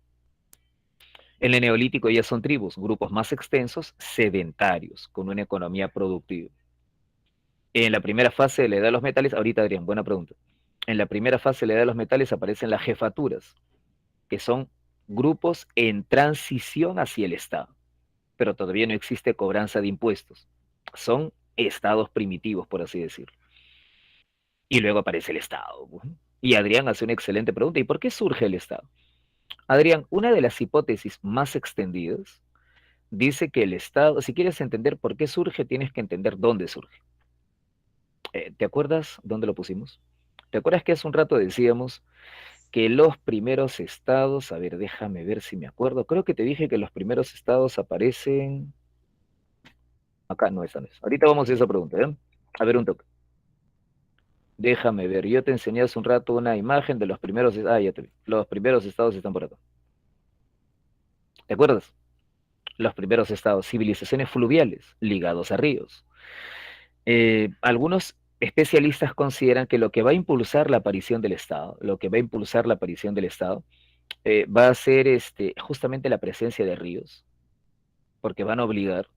En el Neolítico ya son tribus, grupos más extensos, sedentarios, con una economía productiva. En la primera fase de la edad de los metales, ahorita Adrián, buena pregunta. En la primera fase de la edad de los metales aparecen las jefaturas, que son grupos en transición hacia el Estado, pero todavía no existe cobranza de impuestos. Son estados primitivos, por así decirlo. Y luego aparece el Estado. Y Adrián hace una excelente pregunta. ¿Y por qué surge el Estado? Adrián, una de las hipótesis más extendidas dice que el Estado, si quieres entender por qué surge, tienes que entender dónde surge. ¿Te acuerdas dónde lo pusimos? ¿Te acuerdas que hace un rato decíamos que los primeros estados, a ver, déjame ver si me acuerdo, creo que te dije que los primeros estados aparecen acá, no, esta no es. Ahorita vamos a esa pregunta, ¿eh? A ver un toque. Déjame ver, yo te enseñé hace un rato una imagen de los primeros, ya te vi. Los primeros estados están por acá. ¿Te acuerdas? Los primeros estados, civilizaciones fluviales ligados a ríos. Algunos especialistas consideran que lo que va a impulsar la aparición del Estado, lo que va a impulsar la aparición del Estado, va a ser justamente la presencia de ríos, porque van a obligar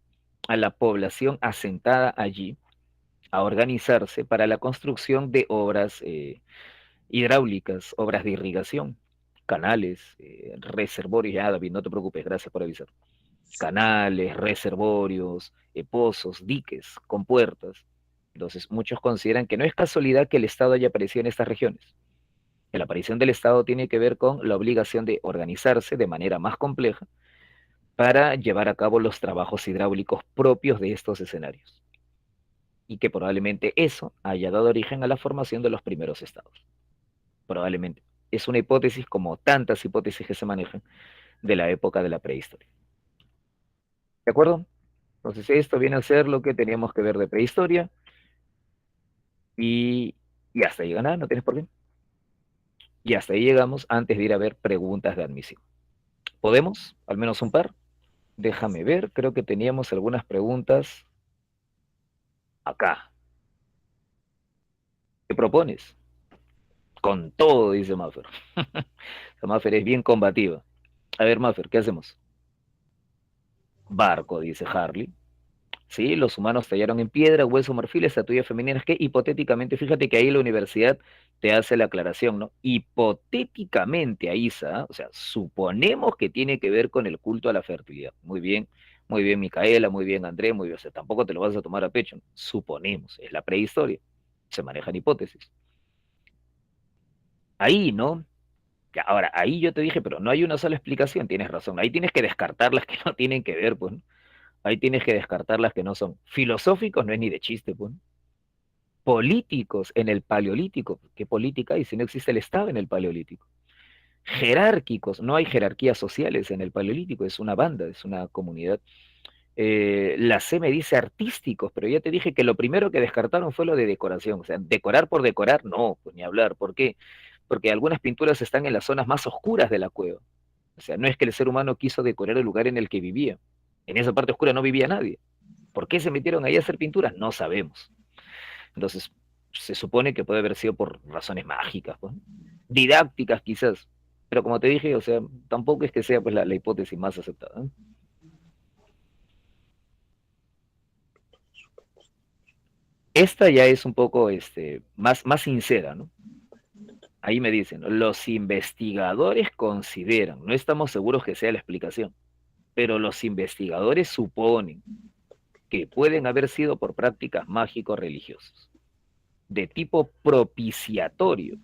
a la población asentada allí a organizarse para la construcción de obras hidráulicas, obras de irrigación, canales, reservorios. Ya, David, no te preocupes, gracias por avisar. Canales, reservorios, pozos, diques, compuertas. Entonces, muchos consideran que no es casualidad que el Estado haya aparecido en estas regiones. La aparición del Estado tiene que ver con la obligación de organizarse de manera más compleja para llevar a cabo los trabajos hidráulicos propios de estos escenarios. Y que probablemente eso haya dado origen a la formación de los primeros estados. Probablemente. Es una hipótesis como tantas hipótesis que se manejan de la época de la prehistoria. ¿De acuerdo? Entonces esto viene a ser lo que teníamos que ver de prehistoria y hasta ahí nada, no tienes por qué. Y hasta ahí llegamos antes de ir a ver preguntas de admisión. ¿Podemos? Al menos un par. Déjame ver, creo que teníamos algunas preguntas acá. ¿Qué propones? Con todo, dice Maffer. Maffer es bien combativa. A ver, Maffer, ¿qué hacemos? Barco, dice Harley. Sí, los humanos tallaron en piedra, hueso, marfil, estatuillas femeninas que hipotéticamente, fíjate que ahí la universidad te hace la aclaración, ¿no? Hipotéticamente, Aisa, o sea, suponemos que tiene que ver con el culto a la fertilidad. Muy bien, Micaela, muy bien, André, muy bien, o sea, tampoco te lo vas a tomar a pecho, ¿no? Suponemos, es la prehistoria, se manejan hipótesis. Ahí, ¿no? Ahora, ahí yo te dije, pero no hay una sola explicación, tienes razón, ahí tienes que descartar las que no tienen que ver, pues, ¿no? Ahí tienes que descartar las que no son. Filosóficos no es ni de chiste, pues. Políticos en el paleolítico. ¿Qué política hay si no existe el Estado en el paleolítico? Jerárquicos, no hay jerarquías sociales en el paleolítico, es una banda, es una comunidad. La C me dice artísticos, pero ya te dije que lo primero que descartaron fue lo de decoración. O sea, decorar por decorar, no, pues ni hablar. ¿Por qué? Porque algunas pinturas están en las zonas más oscuras de la cueva. O sea, no es que el ser humano quiso decorar el lugar en el que vivía. En esa parte oscura no vivía nadie. ¿Por qué se metieron ahí a hacer pinturas? No sabemos. Entonces, se supone que puede haber sido por razones mágicas, pues, didácticas quizás. Pero como te dije, o sea, tampoco es que sea pues la hipótesis más aceptada, ¿eh? Esta ya es un poco más sincera, ¿no? Ahí me dicen, ¿no? Los investigadores consideran, no estamos seguros que sea la explicación, pero los investigadores suponen que pueden haber sido por prácticas mágico-religiosas, de tipo propiciatorio.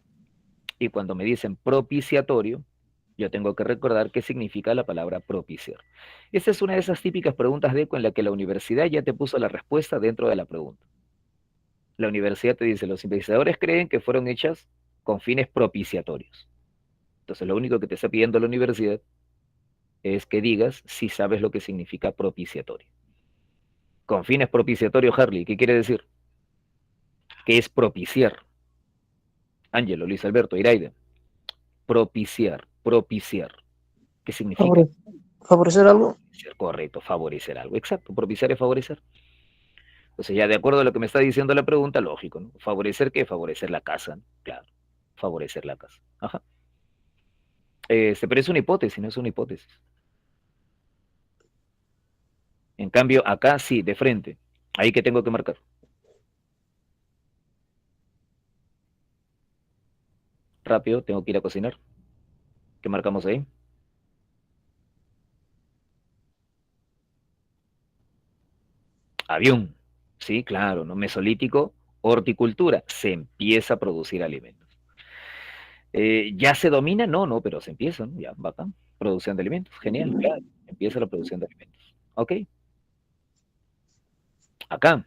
Y cuando me dicen propiciatorio, yo tengo que recordar qué significa la palabra propiciar. Esta es una de esas típicas preguntas de ECO en la que la universidad ya te puso la respuesta dentro de la pregunta. La universidad te dice, los investigadores creen que fueron hechas con fines propiciatorios. Entonces, lo único que te está pidiendo la universidad es que digas si sabes lo que significa propiciatorio. Con fines propiciatorios, Harley, ¿qué quiere decir? ¿Qué es propiciar? Ángelo, Luis Alberto, Iraide. Propiciar, propiciar. ¿Qué significa? Favore- Favorecer algo. Correcto, favorecer algo. Exacto, propiciar es favorecer. Entonces, ya de acuerdo a lo que me está diciendo la pregunta, lógico, ¿no? ¿Favorecer qué? Favorecer la casa, ¿no? Claro, favorecer la casa. Ajá. Pero es una hipótesis, no es una hipótesis. En cambio, acá sí, de frente. Ahí que tengo que marcar. Rápido, tengo que ir a cocinar. ¿Qué marcamos ahí? Avión. Sí, claro, ¿no? Mesolítico, horticultura. Se empieza a producir alimentos. ¿Ya se domina? No, no, pero se empieza, ¿no? Ya, bacán. Producción de alimentos. Genial, claro. Empieza la producción de alimentos. Ok, acá.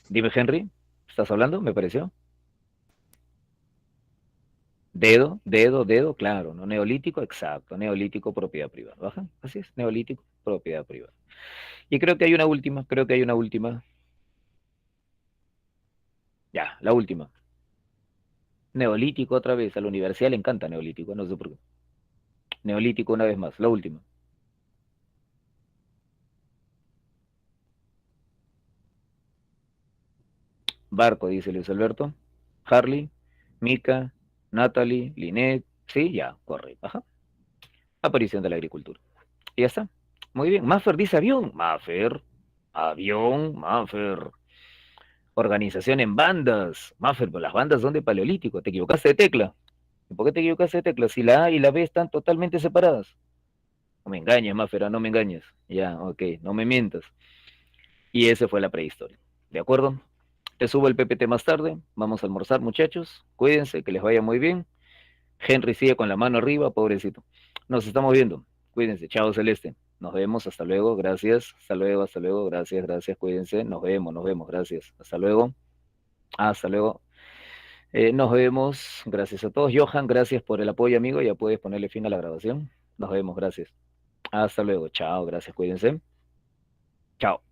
Dime, Henry, ¿estás hablando? Me pareció. Dedo, claro, ¿no? Neolítico, exacto. Neolítico, propiedad privada. Ajá, así es, neolítico, propiedad privada. Y creo que hay una última, creo que hay una última. Ya, la última. Neolítico otra vez, a la universidad le encanta neolítico, no sé por qué. Neolítico una vez más, la última. Barco, dice Luis Alberto. Harley, Mika, Natalie, Linet. Sí, ya, correcto. Ajá. Aparición de la agricultura. Y ya está. Muy bien. Maffer dice avión. Maffer. Avión, Maffer. Organización en bandas. Maffer, pero las bandas son de paleolítico. Te equivocaste de tecla. ¿Y por qué te equivocaste de tecla? Si la A y la B están totalmente separadas. No me engañes, Maffer, no me engañes. Ya, ok, no me mientas. Y ese fue la prehistoria. ¿De acuerdo? Te subo el PPT más tarde. Vamos a almorzar, muchachos. Cuídense, que les vaya muy bien. Henry sigue con la mano arriba, pobrecito. Nos estamos viendo. Cuídense. Chao, Celeste. Nos vemos. Hasta luego. Gracias. Hasta luego. Hasta luego. Gracias. Gracias. Cuídense. Nos vemos. Nos vemos. Gracias. Hasta luego. Hasta luego. Nos vemos. Gracias a todos. Johan, gracias por el apoyo, amigo. Ya puedes ponerle fin a la grabación. Nos vemos. Gracias. Hasta luego. Chao. Gracias. Cuídense. Chao.